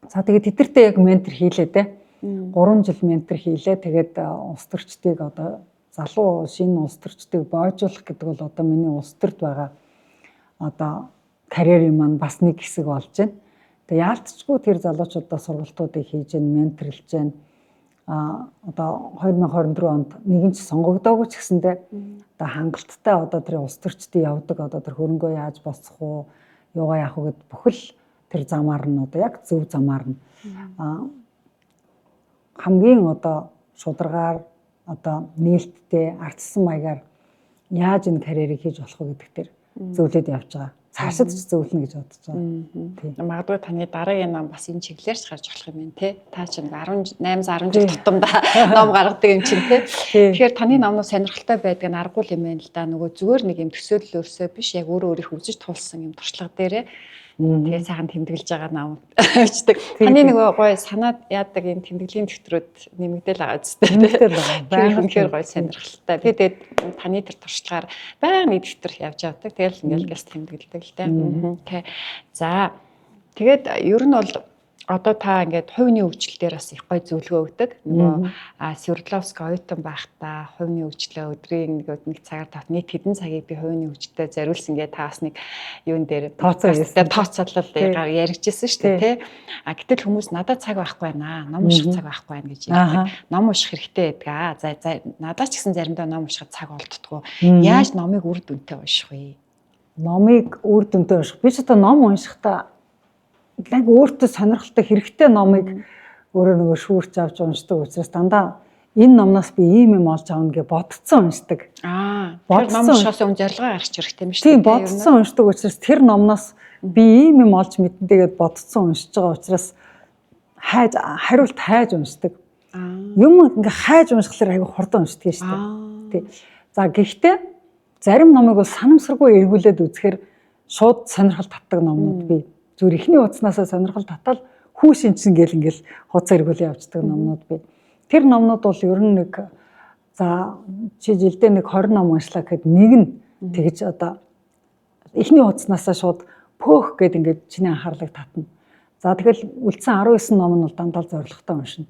За тэгээд тэдэртээ яг ментор хийлээ те. 3 жил ментор хийлээ. Тэгээд улс төрчдийг одоо залуу шинэ улс төрчдийг боожуулах гэдэг бол одоо миний улс төрд байгаа одоо карьерийн маань бас нэг хэсэг болж байна. Тэгээд яалтчгүй тэр залуучуудаа сургалтуудыг хийж гэн менторлж гэн. Одоо 2024 онд нэгэн ч сонгогдоогүй ч гэсэндээ одоо хангалттай одоо тэр улс төрчдийн явдаг одоо тэр хөрөнгөө яаж босцох уу юугаа яах вэ гэд бүхэл тэр замаар нь одоо яг зөв замаар нь хамгийн одоо шударгаар одоо нээлттэй ардсан маягаар яаж энэ карьерийг хийж болох вэ гэдэг тэр зөвлөд явж байгаа. Цаашид ч зөвлөнө гэж бодож байгаа. Тийм. Магадгүй таны дараагийн ном бас энэ чиглэлээр ч гарч болох юм байна те. Та чинь 18-10 жил тутамдаа ном гаргадаг юм чинь те. Тэгэхээр таны номнууд сонирхолтой байдаг нь аргагүй юм байна л да. Нөгөө зүгээр нэг юм төсөөллөөсөө биш яг өөрөөрөө үзэж тулсан юм туршлага дээрээ тэгээ сайхан тэмдэглэж байгаа ном бичдэг. Таны нөгөө гоё санаад яадаг энэ тэмдэглэлийн дэвтрүүд нэмэгдэл байгаа зү. Нэмэгдэл байгаа. Үнэхээр гоё сонирхолтой. Тэгээд таны тэр туршлагаар байнга нэг дэвтэр явж явдаг. Тэгэл ингээл гэс тэмдэглэдэг л дээ. За тэгээд ер нь бол одоо та ингээд хувийн хөгжил дээр бас их гоё зөвлөгөө өгдөг. Нөгөө Свердловск оюутан байхдаа хувийн хөгжлөө өдрийн нэг цагаар тав нийт хэдэн цагийг би хувийн хөгжилтэй зориулсан гэдэг та бас нэг юун дээр тооцоолол яригдчихсэн шүү дээ тий. Гэтэл хүмүүс надад цаг байхгүй байна. Ном унших цаг байхгүй байна гэж ярьдаг. Ном унших хэрэгтэй байдаг. За надад ч гэсэн заримдаа ном уншихад цаг олддоггүй. Яаж номыг үр дүнтэй унших вэ? Номыг үр дүнтэй унших. Би ч одоо ном уншихдаа яг өөртөө сонирхолтой хэрэгтэй номыг өөрөө нөгөө шүүрч авч уншдаг учраас дандаа энэ номноос би ийм юм олж авна гэж бодцсон уншдаг. Бодцсон уншихаас өмнө зорилгоо гаргаж ирэх юм шүү дээ. Тийм бодцсон уншдаг учраас тэр номноос би ийм юм олж мэднэгээд бодцсон уншиж байгаа учраас хариулт хайж уншдаг. Юм ингээ хайж уншихлаар айгүй хурдан уншдаг шүү дээ. За гэхдээ зарим номыг бол санамсаргүй эргүүлээд үзэхээр шууд сонирхол татдаг номнууд бий. Зүгээр ихний утаснаас сонирхол татал хүү шинжсэн гэл ингээл хуцаа эргүүл явждаг номнууд бий. Тэр номнууд бол ер нь нэг за чи жилдээ нэг 20 ном уншлаа гэхэд нэг нь тэгж одоо ихний утаснаас шууд пөөх гэд ингээд чиний анхаарлыг татна. За тэгэл үлдсэн 19 ном нь бол дандаа зоригтой уншина.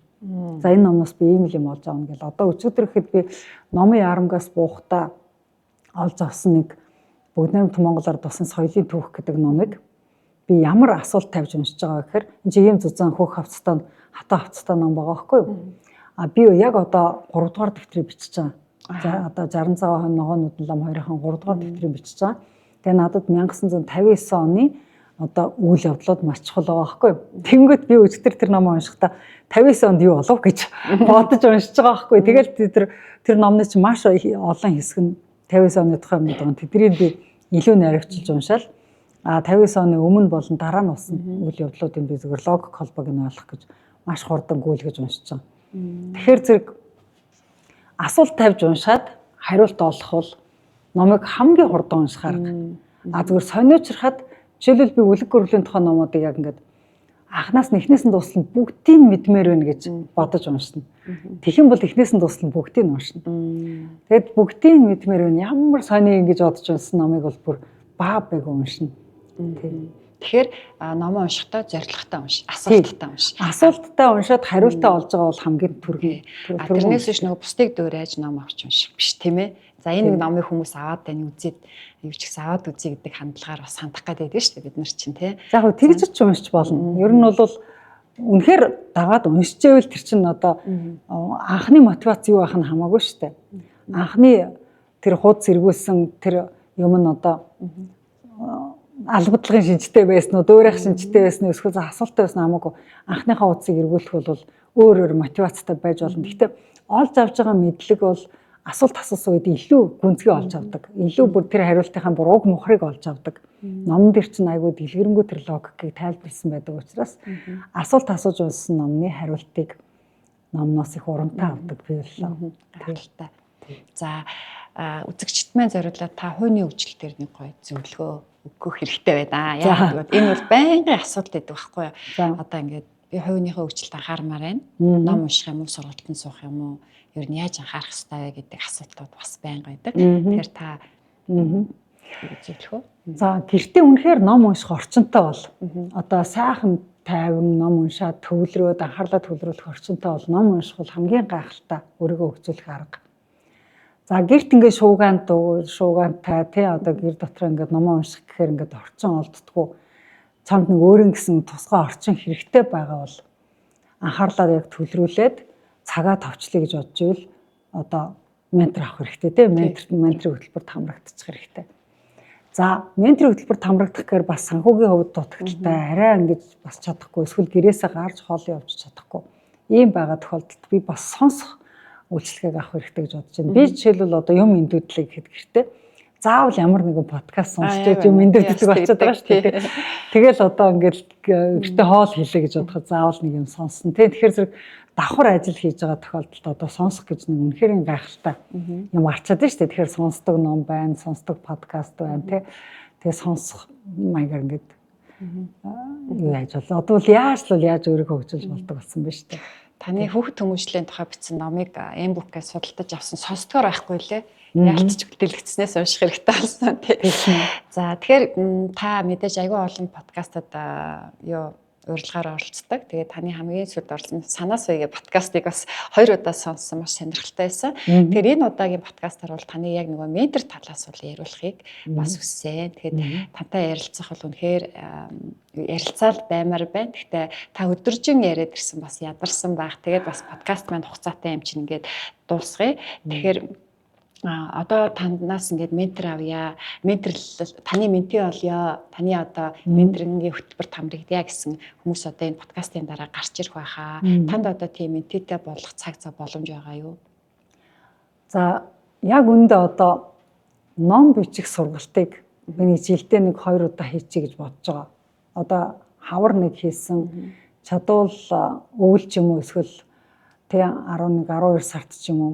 За энэ номноос би ийм юм олж авна гэл одоо өчигдөр ихэд би номын ярамгаас буухтаа олж авсан нэг Бүгд найрамд Монголоор дусан соёлын түүх гэдэг номыг би ямар асуулт тавьж уншиж байгаа гэхээр энэ чинь ийм зүзэн хөөх хавцтай хатаа хавцтай ном байгаа байхгүй юу? Би яг одоо 3 дугаар дэвтрийг бичиж байгаа. За одоо 60 цагаан хон ногоонууд лам 2-ын 3 дугаар дэвтрийг бичиж байгаа. Тэгээ надад 1959 оны одоо үйл явдлууд маш чухал байгаа байхгүй юу? Тэнгөт би өчтөр тэр номоо уншихдаа 59 онд юу болов гэж бодож уншиж байгаа байхгүй юу? Тэгэл тэр номны чинь маш олон хэсэг нь 59 оны тухай юм байгаа. Тэднийг би илүү найрагчилж уншаал. 59 оны өмнө болон дараа нь болсон үйл явдлуудын би зөвхөн логик холбоог нь ойлгох гэж маш хурдан гүйлгэж уншиж байгаа. Тэгэхээр зэрэг асуулт тавьж уншаад хариулт олох бол номыг хамгийн хурдан унших арга. Зүгээр сониучрахад жишээлбэл би үлэг гөрвлийн тухай номуудыг яг ингээд анханаас нь эхнээс нь дуусна бүгдийг мэдмээр байна гэж бодож уншина. Тэгэх юм бол эхнээс нь дуусна бүгдийг нь уншина. Тэгэд бүгдийг мэдмээр байна. Ямар сони ингэж бодож унсан номыг бол бүр баа бэг уншина. Тэгэхээр ном уншихдаа зорилготой унш, асуулттай унш. Асуулттай уншаад хариултаа олж байгаа бол хамгийн түргэн. Тэрнээс биш нөгөө бусдыг дөөрэж ном авч унших биш тийм ээ. За энэ нэг номыг хүмүүс аваад байна үзээд юу ч гэсэн аваад үзье гэдэг хандлагаар бас хандах гэдэг шүү дээ бид нар чинь тий. За яг тэгж ч уншиж болно. Ер нь бол үнэхээр дагаад уншижээвэл тэр чинь одоо анхны мотивац юу байх нь хамаагүй шүү дээ. Анхны тэр хуудас эргүүлсэн тэр юм нь одоо албадлагын шинжтэй байсан уу, дөөрийнх шинжтэй байсан уу, эсвэл асуулттай байсан хамаагүй анхныхаа хуудсыг эргүүлэх бол өөр мотивацтай байж болно. Гэхдээ олж авж байгаа мэдлэг бол асуулт асуусан үед илүү гүнзгий олж авдаг. Илүү бүр тэр хариултынхаа бүр уг мухрыг олж авдаг. Номон дээр чинь айгүй дэлгэрэнгүй тэр логикийг тайлбарлсан байдаг учраас асуулт асууж унсан номны хариултыг номноос их урамтай авдаг би боллоо. Гайхалтай. За үзэгчд маань зориулаад та хууны хөгжил дээр нэг гоё зөвлөгөө өгөх хэрэгтэй байна. Яг энэ бол байнгын асуулт байдаг байхгүй юу? Одоо ингээд би хувийнхаа хөгжилд анхаармаар байна. Ном унших юм уу, сургалтанд суух юм уу? Ер нь яаж анхаарах хэрэгтэй вэ гэдэг асуултууд бас байнга байдаг. Тэгэхээр та зөвлөх үү? За гэртээ үнэхээр ном унших орчинтой бол одоо сайхан тайван ном уншаад төвлөрөөд анхаарлаа төвлөрүүлэх орчинтой бол ном унших бол хамгийн гайхалтай өөрийгөө хөгжүүлэх арга. За гэрт ингээд шуугаантай тий одоо гэр дотор ингээд ном унших гэхээр ингээд орчин олддгоо чамд нэг өөрийн гэсэн тусгай орчин хэрэгтэй байгаа бол анхаарлаа яг төвлөрүүлээд цагаа товчлоё гэж бодж ивэл одоо ментор авах хэрэгтэй тий менторын хөтөлбөрт хамрагдчих хэрэгтэй. За менторын хөтөлбөрт хамрагдах гэхээр бас санхүүгийн хувьд дутагдaltaй арай ингэж бас чадахгүй эсвэл гэрээсээ гарч хоол явж чадахгүй ийм байгаа тохиолдолд би бас сонсох үйлчлэгийг авах хэрэгтэй гэж бодож байна. Би жишээлбэл одоо юм эндүүдлээ гэхэд гэртээ заавал ямар нэгэн подкаст сонсч юм эндүүддэг болчиход байгаа шүү дээ. Тэгэл одоо ингээд гэртээ хоол хийлээ гэж бодоход заавал нэг юм сонсно. Тэгэхээр зэрэг давхар ажил хийж байгаа тохиолдолд одоо сонсох гэж нэг үнэхээр гайхалтай юм арчаад байна шүү дээ. Тэгэхээр сонсдог ном байна, сонсдог подкаст байна тий. Тэгээ сонсох маягаар ингээд юу яаж болоо. Одоо бол яаж өөрийгөө хөгжүүлж болдог болсон байна шүү дээ. Таны хүүхэд хүмүүжлийн тухай бичсэн номыг M-book-ээс судалдаж авсан сонсдгоор байхгүй лээ. Яалтч дэлгэцснээс унших хэрэгтэй болсон тий. За тэгэхээр та мэдээж аягүй олон подкастад урилгаар оролцдог. Тэгээд таны хамгийн сүүлд орсон санаас үеийн подкастыг бас 2 удаа сонссон маш сонирхолтой байсан. Тэгэхээр энэ удаагийн подкастаар бол таны яг нөгөө ментор талаас бол яриулахыг бас хүссэн. Тэгээд тантай ярилцах бол үнэхээр ярилцаал баймаар байна. Гэхдээ та өдөржин яриад ирсэн бас ядарсан байх. Тэгээд бас подкаст маань хугацаатай юм чинь ингээд дуусгая. Тэгэхээр одоо танаас ингээд ментор авъя, таны менти болёо, таны одоо менторингийн хөтөлбөрт хамрагдъя гэсэн хүмүүс одоо энэ подкастын дараа гарч ирэх байхаа. Танд одоо тийм ментитэй болох цаг зав боломж байгаа юу? За яг үндэ одоо ном бичих сургалтыг миний жилдээ нэг 2 удаа хийчихье гэж бодож байгаа. Одоо хавар нэг хийсэн, чадвал өвөл ч юм уу эсвэл тэг 11 12 сард ч юм уу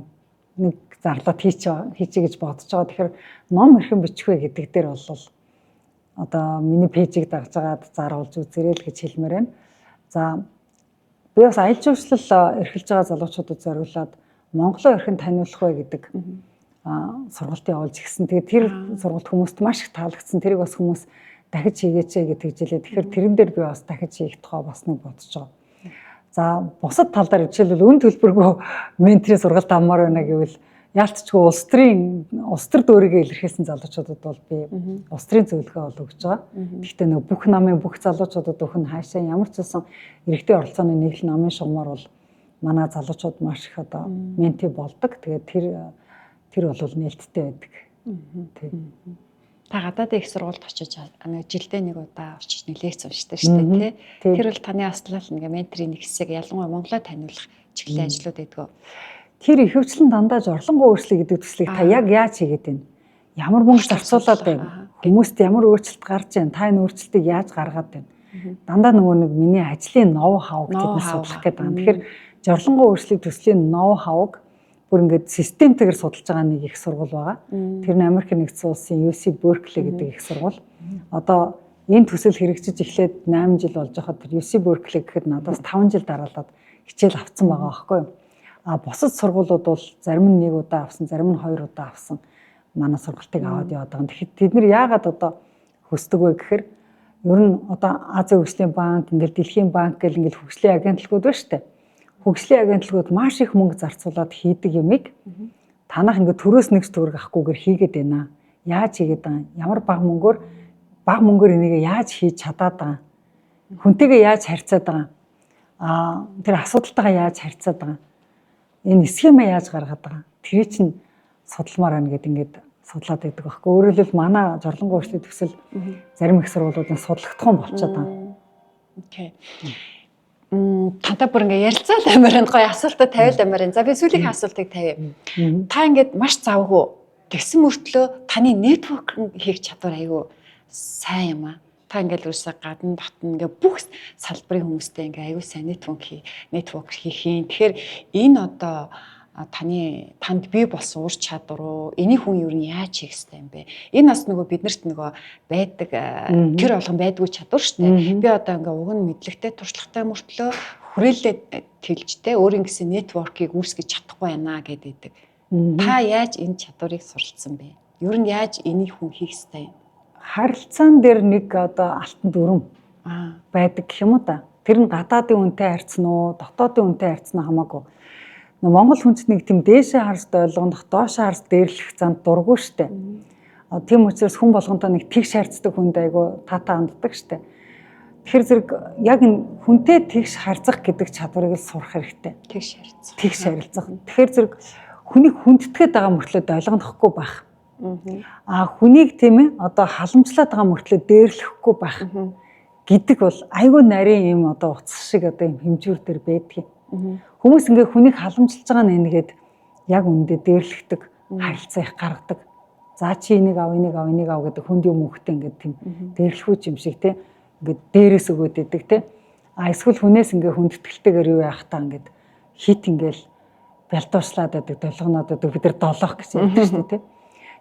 нэг зарлаад хийчихье гэж бодож байгаа. Тэгэхээр ном хэрхэн бичих вэ гэдэг дээр бол одоо миний пэйжийг дагж агаад заруулж үзээрэй л гэж хэлмээр байна. За би бас аялал жуулчлал эрхэлж байгаа залуучуудад зориулаад Монголоо хэрхэн таниулах вэ гэдэг сургалт явуулж гисэн. Тэгээд тэр сургалт хүмүүст маш их таалагдсан. Тэрийг бас хүмүүс дахиж хийгээч гэдэг хэлээ. Тэгэхээр тэрэн дээр би бас дахиж хийх тухай бас нэг бодож байгаа. За бусад тал дээр жишээлбэл өн төлбөргүй менторийн сургалт авмаар байна гэвэл яалтчгүй улс төр дөөрийгөө илэрхийлсэн залуучуудад бол би улс төрийн зөвлөгөө бол өгч байгаа. Гэхдээ нэг бүх намын бүх залуучуудад өгөх нь хаашаа ямар ч байсан эрэгтэй оролцооны нэг л намын шугамар бол манай залуучууд маш их одоо менти болдог. Тэгээд тэр бол нээлттэй байдаг. Та гадаад их сургуульд очиж жилдээ нэг удаа очиж лекц уншдаг шүү дээ тий. Тэр бол таны аслал ингээ менторийн нэг хэсэг ялангуяа Монголоо таниулах чиглэлийн ажлууд байдаг. Тэр ихэвчлэн дандаа жорлонгоо өөрчлөе гэдэг төслийг та яг яаж хийгээд байна? ямар мөнгө зарцуулаад байна. Хүмүүст ямар өөрчлөлт гарч байна. Та энэ өөрчлөлтийг яаж гаргаад байна. Дандаа нөгөө нэг миний ажлын ноу хавг гэдээ судлах гэдэг юм. Тэгэхээр жорлонгоо өөрчлөлт төслийн ноу хавг бүр ингээд системтэйгээр судалж байгаа нэг их сургууль байгаа. Тэр нь Америк нэгдсэн улсын UC Berkeley гэдэг их сургууль. Одоо энэ төсөл хэрэгжиж эхлээд 8 жил болж байхад тэр UC Berkeley гэхэд надаас 5 жил дараалаад хичээл авсан байгаа байхгүй юу. А бусад сургуулиуд бол зарим нь 1 удаа авсан, зарим нь 2 удаа авсан. Манай сургалтыг аваад яваад байгаа. Тэгэхээр тэд нэр яагаад одоо хүсдэг вэ гэхээр ер нь одоо Азийн хөгжлийн банк, ингээл Дэлхийн банк гэл ингээл хөгжлийн агентлагууд байна шүү дээ. Хөгжлийн агентлагууд маш их мөнгө зарцуулаад хийдэг юмыг танах ингээд төрөөс нэгж төгрөг авахгүйгээр хийгээд байна. Яаж хийгээд байгаа? Ямар баг мөнгөөр энийг яаж хийж чадаад байгаа? Хүнтэйгээ яаж харьцаад байгаа? Тэр асуудалтайгаа яаж харьцаад байгаа? Энэ схемаа яаж гаргаад байгаа? Тэр чинь судалмаар байна гэдэг ингээд судлаад байдаг байхгүй. Өөрөөр хэлбэл манай жорлонгоо өөрчлөлт төсөл зарим их сургуулиудын судлагдсан болчиход байна. Окей. Тантай бүр ингээ ярилцаад амирын гоё асуултад тавиад амирын. За би сүүлийн асуултыг тавья. Та ингээд маш завгүй тэгсэн мөртлөө таны нэтворк хийх чадвар аюу сайн юм аа. Та ингээд үсээ гадна батна ингээ бүх салбарын хүмүүстэй ингээ аюу сайн нэтворк хийх юм. Тэгэхээр энэ одоо танд бий болсон ур чадвар уу? Энийг хүн юу нь яаж хийх ёстой юм бэ? Энэ бас нөгөө биднэрт нөгөө байдаг тэр болгон байдгүй чадвар шүү дээ. Би одоо ингээ уг нь мэдлэгтэй туршлагатай мөртлөө хүрээлээд тэлжтэй өөрийн гэсэн нэтворкийг үүсгэж чадахгүй байна гэдэг. Та яаж энэ чадварыг суралцсан бэ? Юу нь яаж энийг хүн хийх ёстой юм? Харилцаан дээр нэг одоо алтан дүрм байдаг гэх юм уу та. Тэр нь гадаадын үнэтэй харьцсан уу, дотоодын үнэтэй харьцсан уу хамаагүй. Монгол хүнч нэг тийм дээшээ харж ойлгох, доошоо харж дээрлэх занд дурггүй штэ. Тийм учраас хүн болгонтой нэг тэгш харьцдаг хүнд айгу таатаа анддаг штэ. Тэгэхээр зэрэг яг энэ хүнтэй тэгш харьцах гэдэг чадварыг л сурах хэрэгтэй. Тэгш харилцах. Тэгэхээр зэрэг хүнийг хүндэтгээд байгаа мөртлөө ойлгохгүй байх. Хүнийг тийм ээ одоо халамжлаад байгаа мөртлөө дээрлэхгүй байх гэдэг бол айгу нарийн юм одоо утас шиг одоо юм хэмжүүр дээр байдаг. Хүмүүс ингээ хүнийг халамжилж байгаа нэгээд яг үндэ дээрлэгдэг, харилцаа их гаргадаг. За чи энийг ав гэдэг хүнд юм өгөхтэй ингээ тийм дээрлэхүүч юм шиг те ингээ дээрээс өгөөд идэг те. Эсвэл хүнээс ингээ хүндэтгэлтэйгээр юу яах та ингээ хит ингээл бялдуушлаад байдаг, долгоноод байдаг. Бид нар долоох гэж ярьдаг шүү дээ те.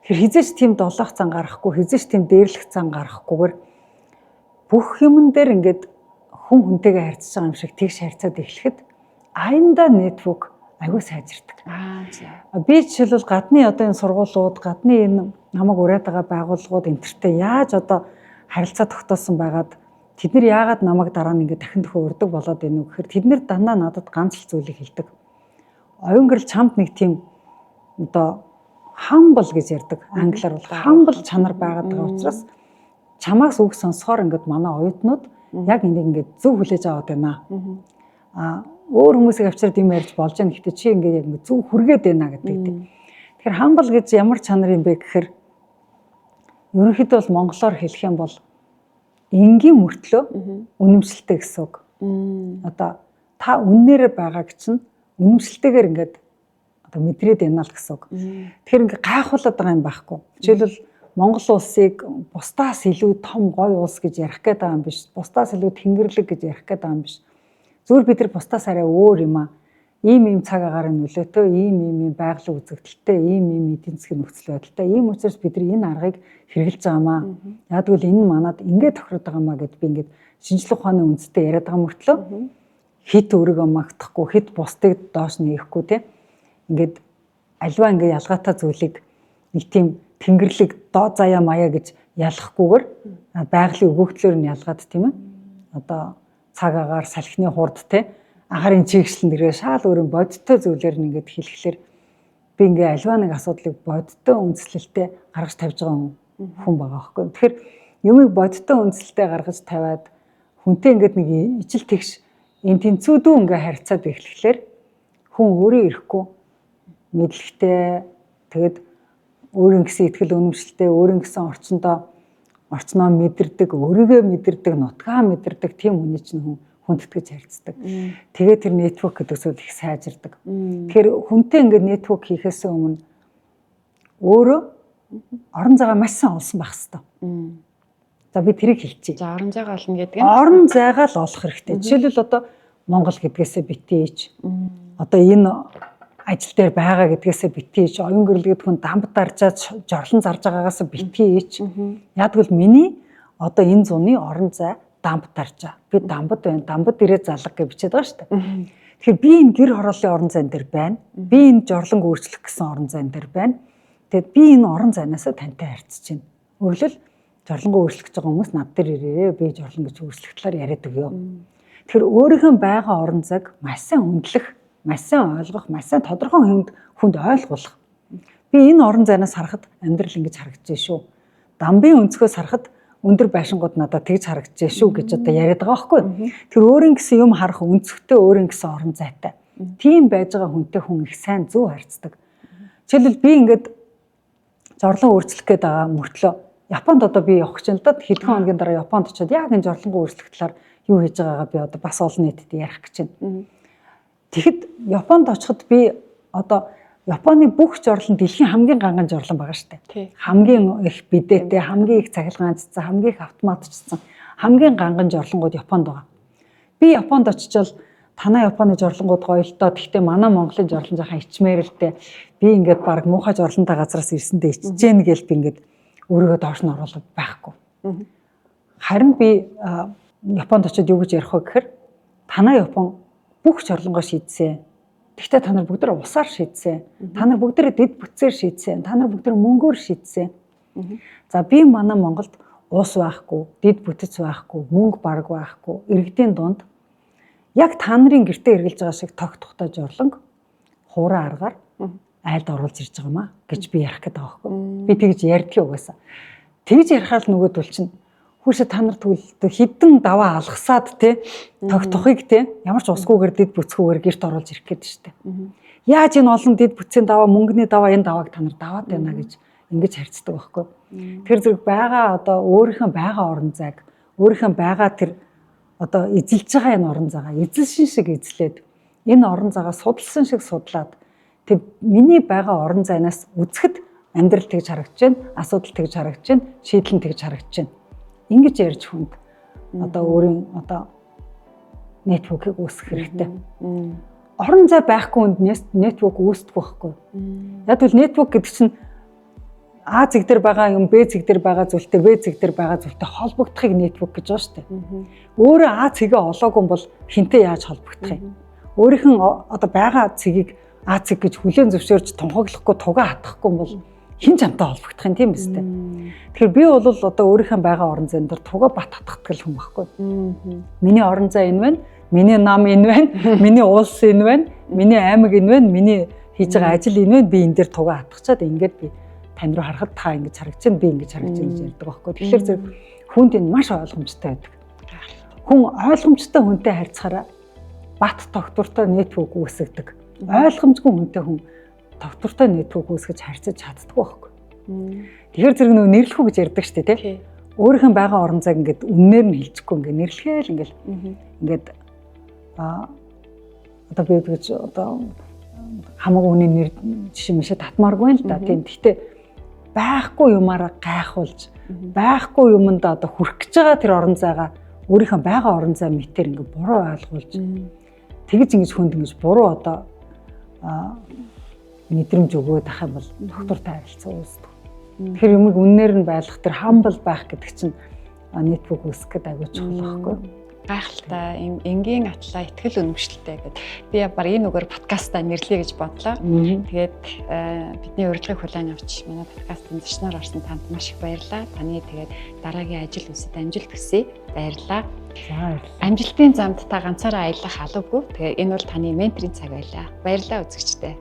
Тэгэхээр хизээч тийм долоох зан гарахгүй, хизээч тийм дээрлэх зан гарахгүйгээр бүх юмн дээр ингээ хүн хүнтэйгээ харьцаж байгаа юм шиг тэгш харьцаад эхлэхэд аяндаа нэтворк аягүй сайжирдаг. Би жишээлбэл гадны одоо энэ сургуулиуд, гадны энэ намайг ураад байгаа байгууллагууд энтертэй яаж одоо харилцаа тогтоосон байгаад тэд нар яагаад намайг дараа нь ингээд дахин дахин урьдаг болоод байна уу гэхээр тэд нар дандаа надад ганц л зүйлийг хэлдэг. Оюнгэрл чамд нэг тийм одоо humble гэж ярьдаг. Англиар бол humble чанар байгаад байгаа учраас чамаас үг сонсохоор ингээд манай оюутнууд яг энийг ингээд зөв хүлээж аваад байна. Өөр хүмүүсийг авчирд юм ярьж болж байгаа. Гэхдээ чи ингээд яг зөв хүргээд байна гэдэг. Тэгэхээр humble гэж ямар чанар юм бэ гэхээр ерөнхийдөө бол монголоор хэлэх юм бол энгийн мөртлөө үнэмшилтэй гэсэн үг. Одоо та үннээр байгааг чинь үнэмшилтэйгээр ингээд одоо мэдрээд байна л гэсэн үг. Тэгэхээр ингээд гайхуулаад байгаа юм байхгүй. Жишээлбэл Монгол улсыг бусдаас илүү том гоё улс гэж ярих гээд байгаа юм биш. Бусдаас илүү тэнгэрлэг гэж ярих гээд байгаа юм биш. Зүгээр бид нар бусдаас арай өөр юм аа. Ийм цаг агаар нөлөөтэй, ийм байгаль үзэгдэлтэй, ийм эдийн засгийн нөхцөл байдалтай. Ийм учраас бид нар энэ аргыг хэрэгжилж байгаамаа. Яг тэгвэл энэ манад ингээд тохироод байгаамаа гэд би ингээд шинжлэх ухааны үндэстэй яриад байгаа мөртлөө хит өөрийгөө магтахгүй, хит бусдыг доош нээхгүй те. Ингээд альва ингээд ялгаатай зүйлийг нэг тийм тэнгэрлэг доо заяа маяа гэж ялахгүйгээр байгалийн өгөгдлөөр нь ялгаад тийм ээ. Одоо цаг агаар салхины хурд те агарын чигшлэн дээрээ шаал өөрийн бодиттой зүйлээр нь ингээд хэлэхлээр би ингээ альва нэг асуудлыг бодиттой үндэслэлтэй гаргаж тавьж байгаа хүн байгаа байхгүй. Тэгэхээр юмыг бодиттой үндэслэлтэй гаргаж тавиад хүнтэй ингээд нэг ижил тэгш энэ тэнцүүдүү ингээ харьцаад эхлэхлээр хүн өөрөө ирэхгүй мэдлэгтэй тэгээд өөрийн гэсэн итгэл үнэмшилтэй өөрийн гэсэн орчноо мэдэрдэг, өөрийгөө мэдэрдэг, нутгаа мэдэрдэг тийм хүний чинь хүндэтгэж харьцдаг. Тэгээд тэр нэтворк гэдэг зүйл их сайжирдаг. Тэгэхээр хүнтэй ингээд нэтворк хийхээс өмнө өөрөө орон зайгаа маш сайн олсон байх хэвээр. За би тэрийг хэлчихье. За орон зайгаа олно гэдэг нь орон зайгаа л олох хэрэгтэй. Жишээлбэл одоо Монгол гэдгээсээ битээч. Одоо энэ ажил дээр байгаа гэдгээсээ битээч. Оюун гэрэл гэдэг хүн дамб даржаад жорлон зарж байгаагаас битээч. Яг л миний одоо энэ зуны орон зай дамб даржаа. Би дамбад байна. Дамбад ирээ залга гэж бичээд байгаа шүү дээ. Тэгэхээр би энэ гэр хорооллын орон зайн дээр байна. Би энэ жорлон өөрчлөх гэсэн орон зайн дээр байна. Тэгэд би энэ орон зайнаас тантай харьцаж байна. Өөрөлд жорлонгоо өөрчлөх гэж байгаа хүмүүс над дээр ирээрээ би жорлон гэж өөрчлөх талаар яриад өгөө. Тэгэхээр өөрийнхөө байгаа орон зайг маш сайн хөндлөх, маш сайн ойлгох, маш сайн тодорхой хүнд ойлгуулах. Би энэ орон зайнаас харахад амьдрал ингэж харагдаж шүү. Дамбын өнцгөөс харахад өндөр байшингууд надад тэгж харагдаж шүү гэж одоо яриад байгаа байхгүй. Тэр өөрийн гэсэн юм харах өнцгтэй өөрийн гэсэн орон зайтай. Тийм байж байгаа хүнтэй хүн их сайн зөв харьцдаг. Жишээлбэл би ингээд жорлон өөрчлөх гээд байгаа мөртлөө Японд одоо би явах гэж байна л да. Хэдхэн хоногийн дараа Японд очиод яг энэ жорлонгоо өөрчлөх талаар юу хийж байгаагаа би одоо бас олон нийтэд ярих гэж байна. Тэгэхэд Японд очиход би одоо Японы бүх жорлон дэлхийн хамгийн ганган жорлон байгаа шүү дээ. Хамгийн их бидээтэй, хамгийн их цахилгаанчсан, хамгийн их автоматчсан, хамгийн ганган жорлонгууд Японд байгаа. Би Японд очичвол танай Японы жорлонгууд гоё л доо. Гэхдээ манай Монголын жорлон жоохон ичмээр л дээ. Би ингээд баг муухай жорлонтой газраас ирсэндээ ичж гэн гээл би ингээд өөрийгөө доош нь оруулах байхгүй. Харин би Японд очиод юу гэж ярих вэ гэхээр танай Япон бүх жорлонгоо шийдсэн. Гэхдээ та нар бүгд усаар шийдсэн. Та нар бүгд дэд бүтцээр шийдсэн. Та нар бүгд мөнгөөр шийдсэн. За би манай Монголд ус байхгүй, дэд бүтц байхгүй, мөнгө бараг байхгүй, иргэдийн дунд яг та нарын гэртээ эргэлж байгаа шиг тог тухтай жорлонг хуурай аргаар айлд оруулж ирж байгаа маа гэж би ярих гэдэг байгаа байхгүй. Би тэгж ярьдгийг угаасаа. Тэгж ярихаар л нөгөөдөл чинь хүүшээ та нар тэгвэл хідэн даваа алгасаад те тог тухыг те ямар ч усгүйгээр дэд бүцгүйгээр гэрт оруулж ирэх гээд штэ. Яаж энэ олон дэд бүтцийн даваа, мөнгөний даваа энэ давааг та нар даваад байна гэж ингэж харьцдаг байхгүй. Тэр зэрэг байгаа одоо өөрийнхөө байгаа орон зайг, өөрийнхөө байгаа тэр одоо эзэлж байгаа энэ орон зайгаа эзэлшин шиг эзлээд энэ орон зайгаа судалсан шиг судлаад тэг миний байгаа орон зайнаас үзэхэд амьдрал тэгж харагдаж байна, асуудал тэгж харагдаж байна, шийдэл нь тэгж харагдаж байна. Ингэж ярьж хүнд одоо өөрийн одоо нэтворкийг үүсгэх хэрэгтэй. Орон зай байхгүй хүнд нэтворк үүсдэг байхгүй. Яг л нэтворк гэдэг чинь А зэг дээр байгаа юм Б зэг дээр байгаа зүйлтэй В зэг дээр байгаа зүйлтэй холбогдохыг нэтворк гэж байгаа шүү дээ. Өөрөө А цэгээ олоогүй бол хинтээ яаж холбогдох юм? Өөрийнх нь одоо байгаа цэгийг А цэг гэж хүлээн зөвшөөрч тунхаглахгүй тугаа хатахгүй бол хин чамтай холбогдох юм тийм биз дээ. Тэгэхээр би бол одоо өөрийнхөө байгаа орон зайн дээр тугаа бат хатгадаг хүн байхгүй. Миний орон зай энэ байна, миний нам энэ байна, миний улс энэ байна, миний аймаг энэ байна, миний хийж байгаа ажил энэ байна. Би энэ дээр тугаа хатгачаад ингээд би тань руу харахад та ингэж харагдаж байна, би ингэж харагдаж байна гэж ярьдаг байхгүй. Тэгэхээр зэрэг хүнд энэ маш ойлгомжтой байдаг. Хүн ойлгомжтой хүнтэй харьцахаараа бат тогтвортой нэтворк үүсгдэг. Ойлгомжгүй хүнтэй хүн тогтвортой нэтворк үүсгэж харьцаж чаддаг байхгүй. Тэгэхээр зэрэг нөө нэрлэхүү гэж ярьдаг шүү дээ тий. Өөрийнх нь байгаа орон зайг ингээд үннээр нь хэлчихгүй ингээд нэрлэхэл ингээд одоо би гэж одоо хамаагүй үнийн нэр жишээ мишээ татмааргүй л да тийм. Гэхдээ байхгүй юмараа гайхуулж байхгүй юмд одоо хүрэх гэж байгаа тэр орон зайгаа өөрийнхөө байгаа орон зай мэтэр ингээд буруу ойлгуулж тэгж ингэж хүнд ингэж буруу одоо мэдрэмж өгөөд ах юм бол доктортой харилцаа үүсдэг. Тэгэхээр юмыг үннээр нь байлгах тэр хамбал байх гэдэг чинь нэтворк үүсгэх гэдэг аягүй чухал байхгүй. Гайхалтай юм энгийн атлаа ихтгэл үнэмшилтэй гэдэг. Би баг энэ үгээр подкастаа нэрлэе гэж бодлоо. Тэгээд бидний урилгыг хүлээн авч манай подкастын зочноор орсон танд маш их баярлалаа. Таны тэгээд дараагийн ажил үсэд амжилт хүсье. Баярлалаа. За амжилтын замд та ганцаараа аялах алавгүй. Тэгээд энэ бол таны менторийн цаг байлаа. Баярлалаа үзэгчдээ.